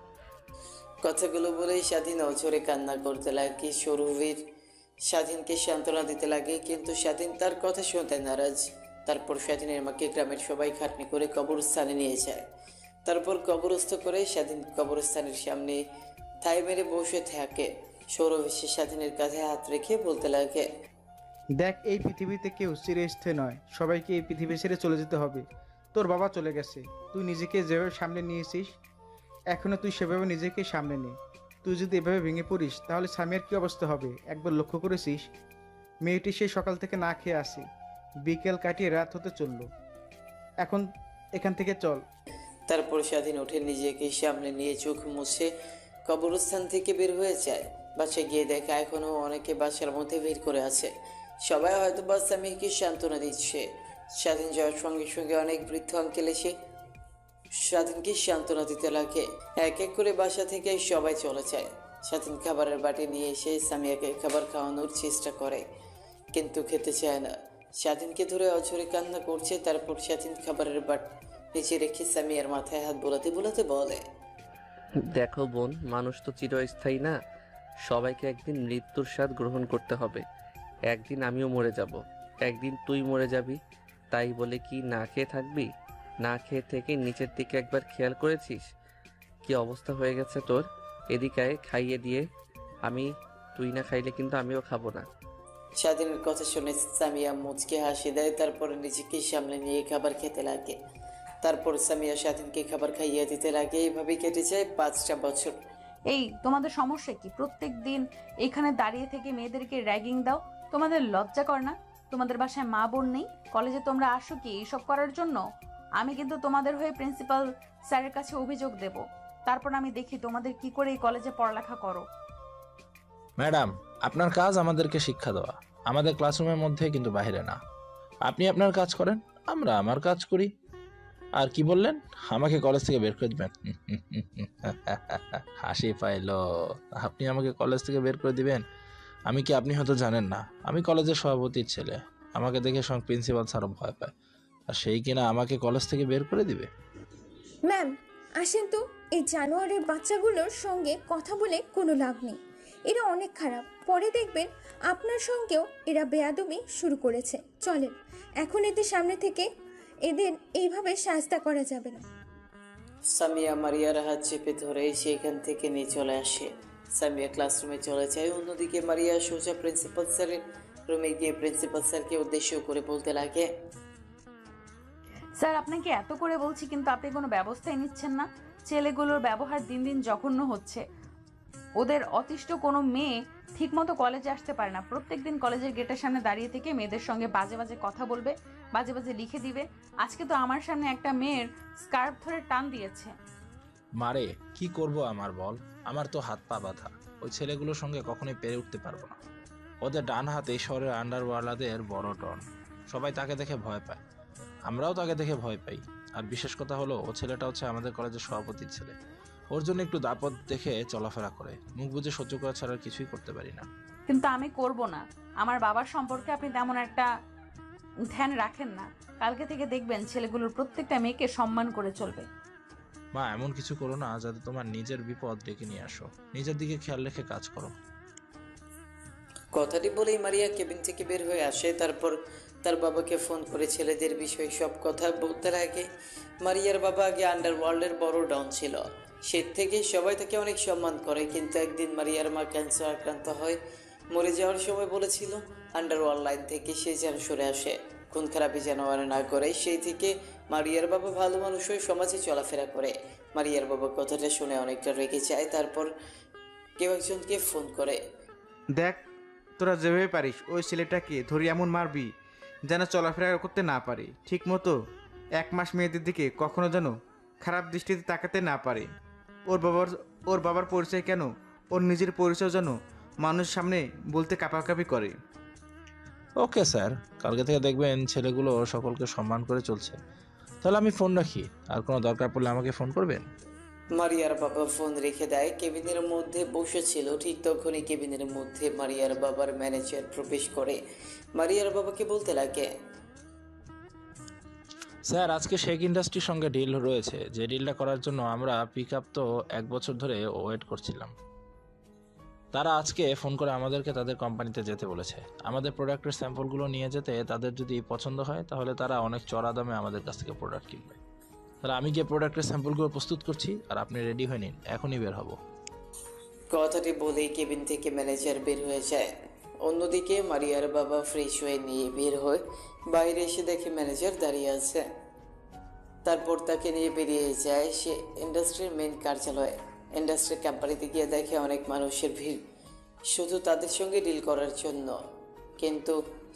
কথাগুলো বলেই স্বাধীন অঝরে কান্না করতে লাগে। সৌরভীর স্বাধীনকে সান্ত্বনা দিতে লাগে, কিন্তু স্বাধীন তার কথা শুনতে নারাজ। তারপর স্বাধীনের মাকে গ্রামের সবাই খাটনি করে কবরস্থানে নিয়ে যায়। তারপর কবরস্থ করে স্বাধীন কবরস্থানের সামনে ঠাই মেরে বসে থাকে। সৌরভ এসে স্বাধীনের কাঁধে হাত রেখে বলতে লাগে, দেখ, এই পৃথিবীতে কেউ চিরস্থায়ী নয়, সবাইকে এই পৃথিবী ছেড়ে চলে যেতে হবে। তোর বাবা চলে গেছে, তুই নিজেকে যেভাবে সামনে নিয়েছিস এখনো তুই সেভাবে নিজেকে সামনে নে। তুই যদি এভাবে ভেঙে পড়িস তাহলে সামিয়ার কী অবস্থা হবে? একবার লক্ষ্য করেছিস? মেয়েটি সেই সকাল থেকে না খেয়ে আসে, বিকেল কাটিয়ে রাত হতে চললো। এখন এখান থেকে চল। তারপর স্বাধীন উঠে নিজেকে সামনে নিয়ে চোখ মুছে কবরস্থান থেকে বের হয়ে যায়। বাসায় গিয়ে দেখা এখনো অনেকে বাসার মধ্যে ভিড় করে আছে। সবাই হয়তো বা স্বামীকে সান্ত্বনা দিচ্ছে। স্বাধীন যাওয়ার সঙ্গে সঙ্গে অনেক বৃদ্ধ আঙ্কেল এসে স্বাধীনকে সান্ত্বনা দিতে লাগে। এক এক করে বাসা থেকে সবাই চলে যায়। স্বাধীন খাবারের বাটি নিয়ে এসে সামিয়াকে খাবার খাওয়ানোর চেষ্টা করে, কিন্তু খেতে চায় না। স্বাধীনকে ধরে অঝরে কান্না করছে। তারপর স্বাধীন নিচে রেখে সামিয়ার মাথায় হাত বোলাতে বোলাতে বলে, দেখো বোন, মানুষ তো চিরস্থায়ী না। সবাইকে একদিন মৃত্যুর স্বাদ গ্রহণ করতে হবে। একদিন আমিও মরে যাব, একদিন তুই মরে যাবি। তাই বলে কি না খেয়ে থাকবি? না খেয়ে থেকে নিচের দিকে একবার খেয়াল করেছিস কি অবস্থা হয়ে গেছে তোর? এদিকে আয়, খাইয়ে দিয়ে। তুই না খাইলে কিন্তু আমিও খাবো না। স্বাধীনের কথা শুনে সামিয়া মুচকে হাসি দেয়, তারপর নিজেকে সামনে নিয়ে খাবার খেতে লাগে। তারপর সামিয়া স্বাধীনকে খাবার খাইয়ে দিতে লাগে। এইভাবেই কেটে যায় 5টা বছর। এই তোমাদের সমস্যা কি? প্রত্যেক দিন এখানে দাঁড়িয়ে থেকে মেয়েদেরকে র্যাগিং দাও। তোমাদের লজ্জা কর না? তোমাদের বাসায় মা বোন নেই? কলেজে তোমরা আসো কি এইসব করার জন্য? আমি কিন্তু তোমাদের হয়ে প্রিন্সিপাল স্যারের কাছে অভিযোগ দেব। তারপর আমি দেখি তোমাদের কি করে এই কলেজে পড়ালেখা করো। ম্যাডাম, আপনার কাজ আমাদেরকে শিক্ষা দেওয়া, আমাদের ক্লাসরুমের মধ্যে, কিন্তু বাইরে না। আপনি আপনার কাজ করেন, আমরা আমার কাজ করি। আর কি বললেন? আমাকে কলেজ থেকে বের করে দিবেন? হাসি পাইলো। আপনি আমাকে কলেজ থেকে বের করে দিবেন? আমি কি আপনি হয়তো জানেন না, আমি কলেজের সভাপতির ছেলে। আমাকে দেখে সঙ্গে প্রিন্সিপাল স্যারও ভয় পায়, আর সেই কিনা আমাকে কলেজ থেকে বের করে দিবে? ম্যাম আসেন তো, এই জানোয়ারের বাচ্চাগুলোর সঙ্গে কথা বলে কোনো লাভ নেই। এরা অনেক খারাপ। পরে দেখবেন আপনার সঙ্গেও এরা বেয়াদবি শুরু করেছে। চলেন এখন এদের সামনে থেকে, এদের এইভাবে শাস্তা করা যাবে না। সামিয়া মারিয়ার হাত চেপে ধরে সেখান থেকে নিয়ে চলে আসে। সামিয়া ক্লাসরুমে চলে যায়। অন্যদিকে মারিয়া সোজা প্রিন্সিপাল স্যারের রুমে গিয়ে প্রিন্সিপাল স্যারকে উদ্দেশ্য করে বলতে লাগে, স্যার, আপনাকে এত করে বলছি কিন্তু আপনি কোনো ব্যবস্থাই নিচ্ছেন না। ছেলেগুলোর ব্যবহার দিন দিন জঘন্য হচ্ছে। ওদের অতিষ্ঠ কোনো মেয়ে ঠিকমতো কলেজে আসতে পারে না। প্রত্যেকদিন কলেজের গেটের সামনে দাঁড়িয়ে থেকে মেয়েদের সঙ্গে বাজে বাজে কথা বলবে, বাজে বাজে লিখে দিবে। আজকে তো আমার সামনে একটা মেয়ের স্কার্ফ ধরে টান দিয়েছে। মারে কি করব আমার বল? আমার তো হাত পা বাঁধা। ওই ছেলেগুলোর সঙ্গে কখনোই পেরে উঠতে পারবো না। ওদের ডান হাত এই শহরের আন্ডারওয়ার্ল্ডদের বড় টন। সবাই তাকে দেখে ভয় পায়, আমরাও তাকে দেখে ভয় পাই। আর বিশেষ কথা হলো, ও ছেলেটা হচ্ছে আমাদের কলেজের সভাপতির ছেলে। ওর জন্য একটু দাপট দেখে চলাফেরা করে। মুখ বুজে সহ্য করা ছাড়া আর কিছুই করতে পারি না। কিন্তু আমি করব না। আমার বাবার সম্পর্কে আপনি তেমন একটা ধ্যান রাখেন না। কালকে থেকে দেখবেন ছেলেগুলোর প্রত্যেকটা মেয়েকে সম্মান করে চলবে। মা, এমন কিছু করো না যাতে তোমার নিজের বিপদ ডেকে নিয়ে আসো। নিজের দিকে খেয়াল রেখে কাজ করো। কথাটি বলেই মারিয়া কেবিন থেকে বের হয়ে আসে। তারপর তার বাবাকে ফোন করে ছেলেদের বিষয়ে সব কথা বলতে লাগে। মারিয়ার বাবা আগে আন্ডারওয়ার্ল্ডের বড় ডন ছিল। সে থেকে সবাই তাকে অনেক সম্মান করে। কিন্তু একদিন মারিয়ার মা ক্যান্সার আক্রান্ত হয়। মরে যাওয়ার সময় বলেছিল আন্ডারওয়ার্ল্ড লাইন থেকে সে যেন সরে আসে, খুন খারাপি যেন আর না করে। সেই থেকে মারিয়ার বাবা ভালো মানুষ হয়ে সমাজে চলাফেরা করে। মারিয়ার বাবা কথাটা শুনে অনেকটা রেগে যায়। তারপর কেউ একজনকে ফোন করে, দেখ, তোরা যেভাবে পারিস ওই ছেলেটাকে ধরে এমন মারবি যেন চলাফেরা করতে না পারে। ঠিক মতো 1 মাস মেয়েদের দিকে কখনো যেন খারাপ দৃষ্টিতে তাকাতে না পারে। ওর বাবার পরিচয় কেন, ওর নিজের পরিচয় যেন মানুষের সামনে বলতে কাঁপাকাঁপি করে। ওকে স্যার, কালকে থেকে দেখবেন ছেলেগুলো সকলকে সম্মান করে চলছে। তাহলে আমি ফোন রাখি, আর কোনো দরকার পড়লে আমাকে ফোন করবেন। মারিয়ার বাবা ফোন রেখে দেয়। কেবিনের মধ্যে বসেছিল। ঠিক তখনই কেবিনের মধ্যে মারিয়ার বাবার ম্যানেজার প্রবেশ করে। মারিয়ার বাবাকে বলতে লাগে, স্যার, আজকে শেখ ইন্ডাস্ট্রির সঙ্গে ডিল রয়েছে। যে ডিলটা করার জন্য আমরা পিক আপ তো 1 বছর ধরে ওয়েট করছিলাম। তারা আজকে ফোন করে আমাদেরকে তাদের কোম্পানিতে যেতে বলেছে। আমাদের প্রোডাক্টের স্যাম্পলগুলো নিয়ে যেতে তাদের যদি পছন্দ হয় তাহলে তারা অনেক চড়া দামে আমাদের কাছ থেকে প্রোডাক্ট কিনবে। তাহলে আমি গিয়ে প্রোডাক্টের স্যাম্পলগুলো প্রস্তুত করছি, আর আপনি রেডি হয়ে নিন, এখনই বের হব। কথাটি বলেই কেবিন থেকে ম্যানেজার বের হয়ে যায়। অন্যদিকে মারিয়ার বাবা ফ্রেশ হয়ে নিয়ে বের হয়। বাইরে এসে দেখে ম্যানেজার দাঁড়িয়ে আছে। তারপর তাকে নিয়ে বেরিয়ে যায় সে ইন্ডাস্ট্রির মেন কার্যালয়ে। ইন্ডাস্ট্রির কোম্পানিতে গিয়ে দেখে অনেক মানুষের ভিড়, শুধু তাদের সঙ্গে ডিল করার জন্য। কিন্তু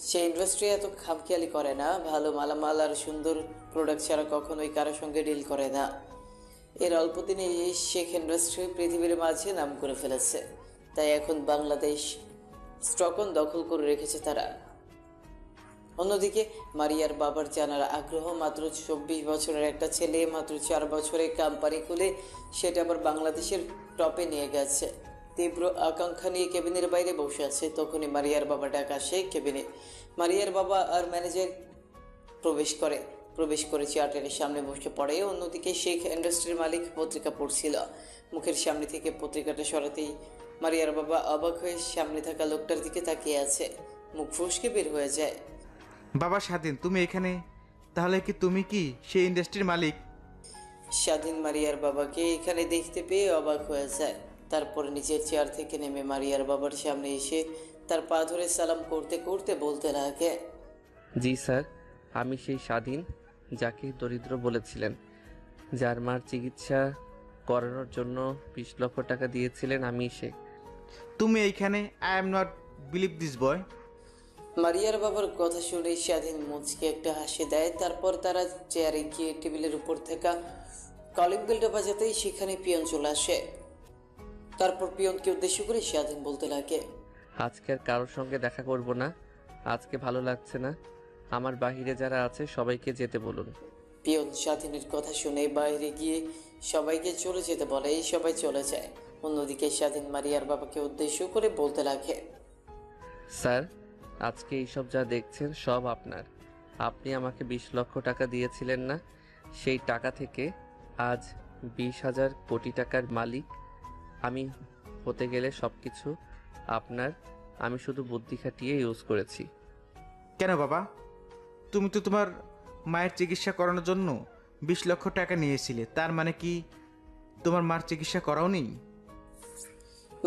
সে ইন্ডাস্ট্রি এত খামখেয়ালি করে না। ভালো মালামাল আর সুন্দর প্রোডাক্ট ছাড়া কখনোই কারোর সঙ্গে ডিল করে না। এর অল্প দিনে শেখ ইন্ডাস্ট্রি পৃথিবীর মাঝে নাম করে ফেলেছে। তাই এখন বাংলাদেশ স্টকন দখল করে রেখেছে তারা। অন্যদিকে মারিয়ার বাবার জানার আগ্রহ। মাত্র 24 বছরের একটা ছেলে মাত্র 4 বছরে কোম্পানি খুলে সেটা আবার বাংলাদেশের টপে নিয়ে গেছে। তীব্র আকাঙ্ক্ষা নিয়ে কেবিনের বাইরে বসে আছে। তখনই মারিয়ার বাবা ডাক আসে কেবিনে। মারিয়ার বাবা আর ম্যানেজার প্রবেশ করে। প্রবেশ করে চেয়ারটার সামনে বসে পড়ে। অন্যদিকে শেখ ইন্ডাস্ট্রির মালিক পত্রিকা পড়ছিল। মুখের সামনে থেকে পত্রিকাটা সরাতেই মারিয়ার বাবা অবাক হয়ে সামনে থাকা লোকটার দিকে তাকিয়ে আছে। মুখ ফসকে বের হয়ে যায়। বাবা স্বাধীন, তুমি এখানে? তাহলে কি তুমি কি সেই ইন্ডাস্ট্রির মালিক? স্বাধীন মারিয়ার বাবাকে এখানে দেখতে পেয়ে অবাক হয়ে যায়। তারপর নিজের চেয়ার থেকে নেমে মারিয়ার বাবার সামনে এসে তার পা ধরে সালাম করতে করতে বলতে লাগে, জি স্যার, আমি সেই স্বাধীন যাকে দরিদ্র বলেছিলেন, যার মার চিকিৎসা করানোর জন্য 20 লক্ষ টাকা দিয়েছিলেন, আমি সে। তুমি এইখানে? I am not believe this boy. মারিয়ার বাবার কথা শুনে স্বাধীন মুচকে একটা হাসি দেয়। তারপর তারা চেয়ারে গিয়ে টেবিলের উপর থাকা কলিং বেলটা বাজাতেই সেখানে পিয়ন চলে আসে। তারপর পিয়নকে উদ্দেশ্য করে স্বাধীন বলতে লাগে, আজকে আর কারোর সঙ্গে দেখা করব না, আজকে ভালো লাগছে না। আমার বাহিরে যারা আছে সবাইকে যেতে বলুন। পিয়ন স্বাধীনের কথা শুনে বাইরে গিয়ে সবাইকে চলে যেতে বলে। সবাই চলে যায়। অন্যদিকে স্বাধীন মারিয়ার বাবাকে উদ্দেশ্য করে বলতে লাগে, স্যার, আজকে এইসব যা দেখছেন সব আপনার। আপনি আমাকে 20 লক্ষ টাকা দিয়েছিলেন না? সেই টাকা থেকে আজ 20,000 কোটি টাকার মালিক আমি হতে গেলে সব কিছু আপনার। আমি শুধু বুদ্ধি খাটিয়ে ইউজ করেছি। কেন বাবা? তুমি তো তোমার মায়ের চিকিৎসা করানোর জন্য 20 লক্ষ টাকা নিয়েছিলে, তার মানে কি তোমার মার চিকিৎসা করাওনি?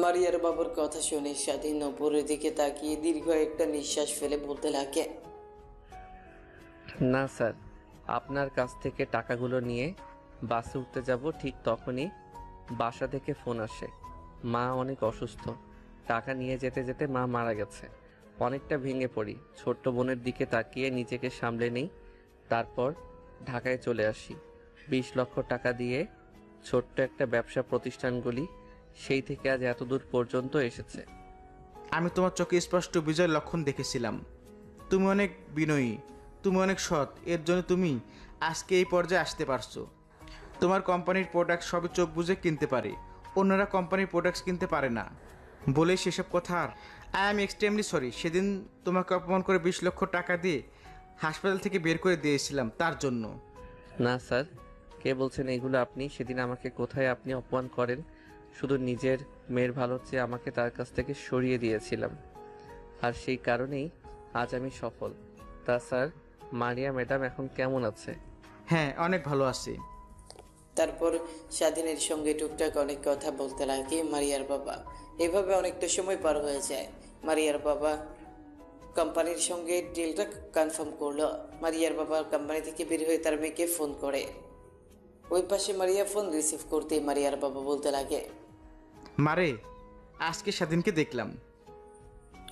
মারিয়ার বাবার কথা শুনে স্বাধীন উপরের দিকে তাকিয়ে দীর্ঘ একটা নিঃশ্বাস ফেলে বলতে লাগে, না স্যার, আপনার কাছ থেকে টাকাগুলো নিয়ে বাসে উঠতে যাব, ঠিক তখনই বাসা থেকে ফোন আসে, মা অনেক অসুস্থ। টাকা নিয়ে যেতে যেতে মা মারা গেছে। অনেকটা ভেঙে পড়ি। ছোট্ট বোনের দিকে তাকিয়ে নিজেকে সামলে নেই। তারপর ঢাকায় চলে আসি। 20 লক্ষ টাকা দিয়ে ছোট্ট একটা ব্যবসা প্রতিষ্ঠানগুলি সেই থেকে আজ এত দূর পর্যন্ত এসেছে। আমি তোমার চোখে স্পষ্ট বিজয়ের লক্ষণ দেখেছিলাম। তুমি অনেক বিনয়ী, তুমি অনেক সৎ, এর জন্য তুমি আজকে এই পর্যায়ে আসতে পারছো। তোমার কোম্পানির প্রোডাক্ট সবই চোখ বুঝে কিনতে পারে, অন্যরা কোম্পানির প্রোডাক্টস কিনতে পারে না। বলে সেসব কথা আর আই এম এক্সট্রিমলি সরি। সেদিন তোমাকে অপমান করে 20 লক্ষ টাকা দিয়ে হাসপাতাল থেকে বের করে দিয়েছিলাম তার জন্য। না স্যার, কে বলছেন এগুলো আপনি? সেদিন আমাকে কোথায় আপনি অপমান করেন? শুধু নিজের মেয়ের ভালো চেয়ে আমাকে তার কাছ থেকে সরিয়ে দিয়েছিলাম, আর সেই কারণেই আজ আমি সফল। তা স্যার, মারিয়া ম্যাডাম এখন কেমন আছে? হ্যাঁ, অনেক ভালো আছে। তারপর স্বাধীনের সঙ্গে টুকটাক অনেক কথা বলতে লাগে মারিয়ার বাবা। এভাবে অনেকটা সময় পার হয়ে যায়। মারিয়ার বাবা কোম্পানির সঙ্গে ডিলটা কনফার্ম করলো। মারিয়ার বাবা কোম্পানি থেকে বের হয়ে তার মেয়েকে ফোন করে। ওই পাশে মারিয়া ফোন রিসিভ করতেই মারিয়ার বাবা বলতে লাগে, মারে, আজকে স্বাধীনকে দেখলাম।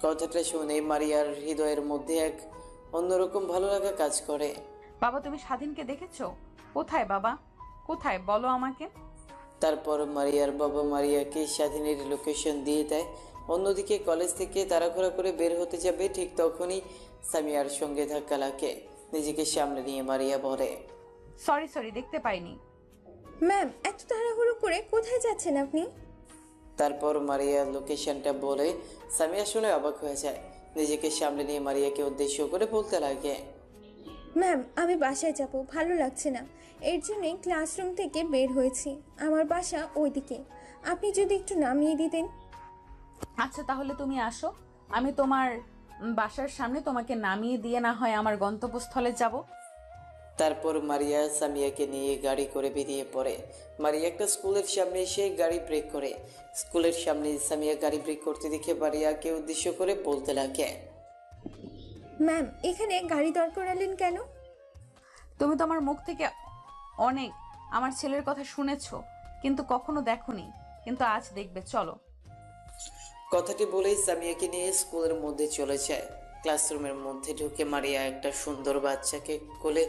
কথাটা শুনে মারিয়ার হৃদয়ের মধ্যে এক অন্যরকম ভালো লাগা কাজ করে। বাবা, তুমি স্বাধীনকে দেখেছো? কোথায় বাবা, কোথায় বলো আমাকে। তারপর মারিয়ার বাবা মারিয়াকে স্বাধীনের লোকেশন দিয়ে দেয়। অন্যদিকে কলেজ থেকে তাড়াহুড়া করে বের হতে যাবে, ঠিক তখনই সামিয়ার সঙ্গে ধাক্কা লাগে। নিজেকে সামনে নিয়ে মারিয়া বলে, সরি, দেখতে পাইনি। ম্যাম, এত তাড়াহুড়ো করে কোথায় যাচ্ছেন আপনি? তারপর মারিয়া লোকেশনটা বলে সামিয়া শুনে অবাক হয়ে যায়। নিজেকে সামনে নিয়ে মারিয়াকে উদ্দেশ্য করে বলতে লাগে, ম্যাম, আমি বাসায় যাব, ভালো লাগছে না, এর জন্যই ক্লাসরুম থেকে বের হয়েছি। আমার বাসা ওইদিকে, আপনি যদি একটু নামিয়ে দিতেন। আচ্ছা, তাহলে তুমি আসো, আমি তোমার বাসার সামনে তোমাকে নামিয়ে দিয়ে না হয় আমার গন্তব্যস্থলে যাব। তারপর মারিয়া সামিয়াকে নিয়ে গাড়ি করে বেরিয়ে পড়ে। মারিয়া একটা স্কুলের সামনে এসে গাড়ি ব্রেক করে। স্কুলের সামনে সামিয়া গাড়ি ব্রেক করতে দেখে মারিয়াকে উদ্দেশ্য করে বলতে লাগে, ম্যাম, এখানে গাড়ি দর করালেন কেন? তুমি তোমার মুখ থেকে অনেক আমার ছেলের কথা শুনেছো, কিন্তু কখনো দেখোনি, কিন্তু আজ দেখবে, চলো। কথাটি বলেই সামিয়াকে নিয়ে স্কুলের মধ্যে চলে যায়। ক্লাসরুমের মধ্যে ঢুকে মারিয়া একটা সুন্দর বাচ্চাকে কোলে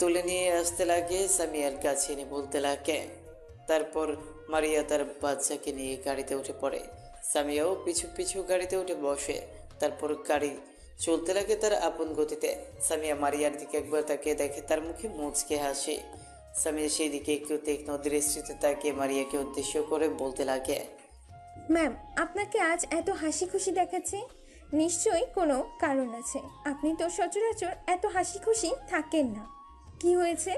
তুলে নিয়ে আসতে লাগে, সামিয়ার কাছে এনে বলতে লাগে। তারপর মারিয়া তার বাচ্চাকে নিয়ে গাড়িতে উঠে পড়ে। সামিয়াও পিছু পিছু গাড়িতে উঠে বসে। তারপর গাড়ি চলতে লাগে তার আপন গতিতে। সামিয়া মারিয়ার দিকে একবার তাকিয়ে দেখে তার মুখে মুচকে হাসে। সামিয়া সেই দিকে একটু তীক্ষ্ণ দৃষ্টিতে তাকিয়ে মারিয়াকে উদ্দেশ্য করে বলতে লাগে, ম্যাম, আপনাকে আজ এত হাসি খুশি দেখাচ্ছে, নিশ্চয়ই কোনো কারণ আছে। আপনি তো সচরাচর এত হাসি খুশি থাকেন না। কি হয়েছে?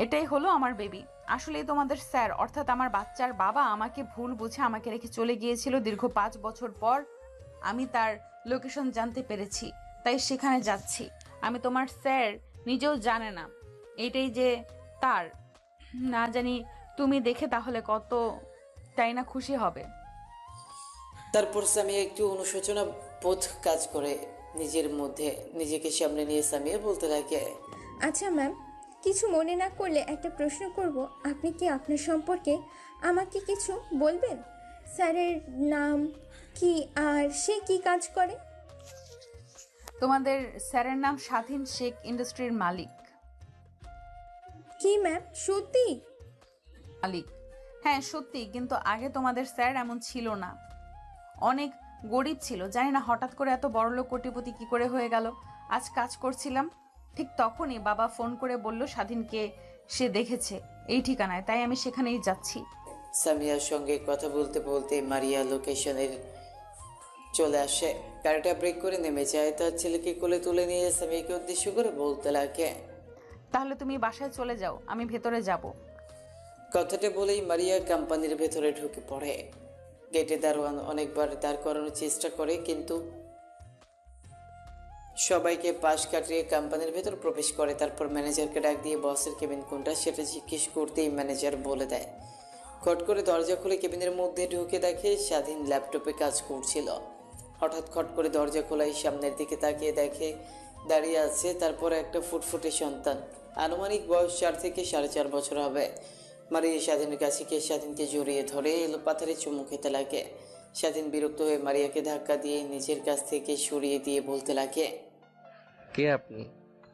এটাই হলো আমার বেবি। আসলে তোমাদের স্যার অর্থাৎ আমার বাচ্চার বাবা আমাকে ভুল বুঝে আমাকে রেখে চলে গিয়েছিল দীর্ঘ 5 বছর পর। আমি তার লোকেশন জানতে পেরেছি, তাই সেখানে যাচ্ছি। আমি তোমার স্যার নিজেও জানে না এটাই যে তার, না জানি তুমি দেখে তাহলে কত তাই না খুশি হবে। তারপর সামিয়া একটু অনুশোচনা বোধ কাজ করে নিজের মধ্যে। নিজেকে সামনে নিয়ে সামিয়া বলতে লাগে, আচ্ছা ম্যাম, কিছু মনে না করলে একটা প্রশ্ন করব। আপনি কি আপনার সম্পর্কে আমাকে কিছু বলবেন? স্যারের নাম কি আর সে কি কাজ করে? তোমাদের স্যারের নাম স্বাধীন শেখ, ইন্ডাস্ট্রির মালিক। কি ম্যাম, সত্যি? মালিক, হ্যাঁ সত্যি, কিন্তু আগে তোমাদের স্যার এমন ছিল না, অনেক গরিব ছিল। জানি না হঠাৎ করে এত বড়লোক কোটিপতি কি করে হয়ে গেল। আজ কাজ করছিলাম, ঠিক তখনই বাবা ফোন করে বলল স্বাধীনকে সে দেখেছে এই ঠিকানায়, তাই আমি সেখানেই যাচ্ছি। সামিয়ার সঙ্গে কথা বলতে বলতে মারিয়া লোকেশনের চলে আসে। গাড়িটা ব্রেক করে নেমে যায়। তার ছেলেকে কোলে তুলে নিয়ে সামিয়াকে উদ্দেশ্য করে বলতে লাগে, তাহলে তুমি বাসায় চলে যাও, আমি ভেতরে যাব। কথাটা বলেই মারিয়া কোম্পানির ভেতরে ঢুকে পড়ে। গেটে দারোয়ান অনেকবার দাঁড় করানোর চেষ্টা করে, কিন্তু সবাইকে পাশ কাটিয়ে কোম্পানির ভেতর প্রবেশ করে। তারপর ম্যানেজারকে ডাক দিয়ে বসের কেবিন কোনটা সেটা জিজ্ঞেস করতেই ম্যানেজার বলে দেয়। খট করে দরজা খুলে কেবিনের মধ্যে ঢুকে দেখে স্বাধীন ল্যাপটপে কাজ করছিল। হঠাৎ খট করে দরজা খোলাই সামনের দিকে তাকিয়ে দেখে দাঁড়িয়ে আছে তারপর একটা ফুটফুটে সন্তান। আনুমানিক বয়স 4 থেকে 4.5 বছর হবে। মারিয়া স্বাধীনের কাছে গিয়ে স্বাধীনকে জড়িয়ে ধরে এলো পাথারে চুমু খেতে লাগে। স্বাধীন বিরক্ত হয়ে মারিয়াকে ধাক্কা দিয়ে নিজের কাছ থেকে সরিয়ে দিয়ে বলতে লাগে, কে আপনি?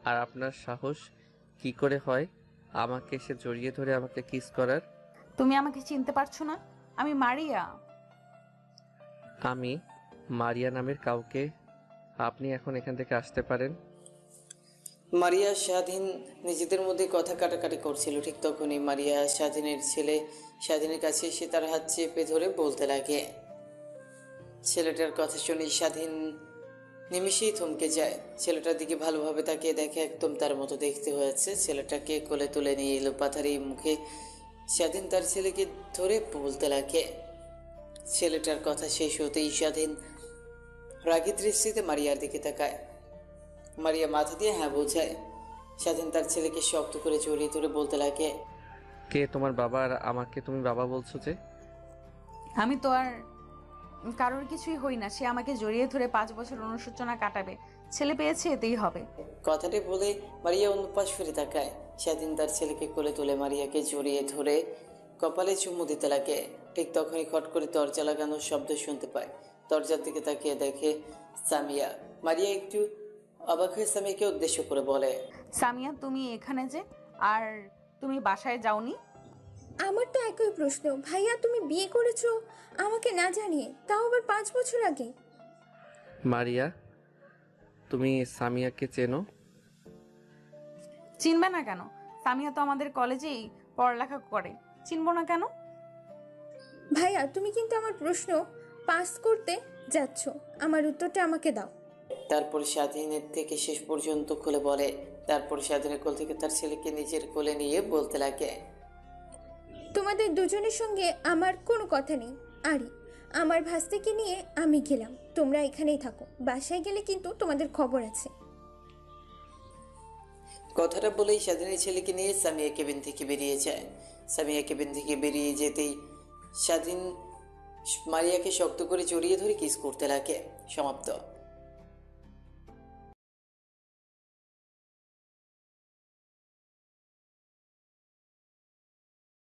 আর আপনার সাহস কি করে হয় আমাকে এসে জড়িয়ে ধরে আমাকে কিস করার? তুমি আমাকে চিনতে পারছো না? আমি মারিয়া। আমি মারিয়া নামের কাউকে? আপনি এখন এখান থেকে আসতে পারেন। মারিয়া স্বাধীন নিজেদের মধ্যে কথা কাটাকাটি করছিল। ঠিক তখনই মারিয়া স্বাধীনের ছেলে স্বাধীনের কাছে এসে তার হাত চেপে ধরে বলতে লাগে। ছেলেটার কথা শুনে স্বাধীন নিমিষেই থমকে যায়। ছেলেটার দিকে ভালোভাবে তাকিয়ে দেখে একদম তার মতো দেখতে হয়েছে। ছেলেটাকে কোলে তুলে নিয়ে এলো পাথারি মুখে স্বাধীন তার ছেলেকে ধরে বলতে লাগে। ছেলেটার কথা শেষ হতেই স্বাধীন রাগী দৃষ্টিতে মারিয়ার দিকে তাকায়। মারিয়া মাথা দিয়ে হ্যাঁ বোঝায়। স্বাধীন তার ছেলেকে শক্ত করে জড়িয়ে ধরে বলতে লাগে, কে তোমার বাবা আর আমাকে তুমি বাবা বলছো যে? আমি তো আর কারোর কিছুই হই না। সে আমাকে জড়িয়ে ধরে 5 বছর অনুশোচনা কাটাবে। ছেলে পেয়েছে, এতেই হবে। কথাটি বলে মারিয়া অন্য পাশ ফিরে তাকায়। স্বাধীন তার ছেলেকে কোলে তুলে মারিয়াকে জড়িয়ে ধরে কপালে চুমু দিতে লাগে। ঠিক তখনই খট করে দরজা লাগানোর শব্দ শুনতে পায়। দরজার দিকে তাকিয়ে দেখে সামিয়া। মারিয়া একটু অবাক হয়ে সামিয়াকে উদ্দেশ্য করে বলে, সামিয়া, তুমি এখানে যে, আর তুমি বাসায় যাওনি? আমার তো একই প্রশ্ন। ভাইয়া, তুমি বিয়ে করেছো আমাকে না জানিয়ে, তাও আবার 5 বছর আগে। মারিয়া, তুমি সামিয়াকে চেনো? চিনবে না কেন? সামিয়া তো আমাদের কলেজেই পড়ালেখা করে, চিনবো না কেন? ভাইয়া, তুমি কিন্তু আমার প্রশ্ন পাস করতে যাচ্ছ। আমার উত্তরটা আমাকে দাও। তারপর স্বাধীনের থেকে শেষ পর্যন্ত খুলে বলে। তারপর স্বাধীনের কোল থেকে তার ছেলেকে নিজের কোলে নিয়ে বলতে লাগে, তোমাদের দুজনের সঙ্গে আমার কোনো কথা নেই। আরে, আমার ভাস্তিকে নিয়ে আমি গেলাম, তোমরা এখানেই থাকো। বাসায় গেলে কিন্তু তোমাদের খবর আছে। কথাটা বলেই স্বাধীনের ছেলেকে নিয়ে সামিয়া কেবিন থেকে বেরিয়ে যায়। সামিয়া কেবিন থেকে বেরিয়ে যেতেই স্বাধীন মারিয়াকে শক্ত করে জড়িয়ে ধরে কিস করতে লাগে। সমাপ্ত।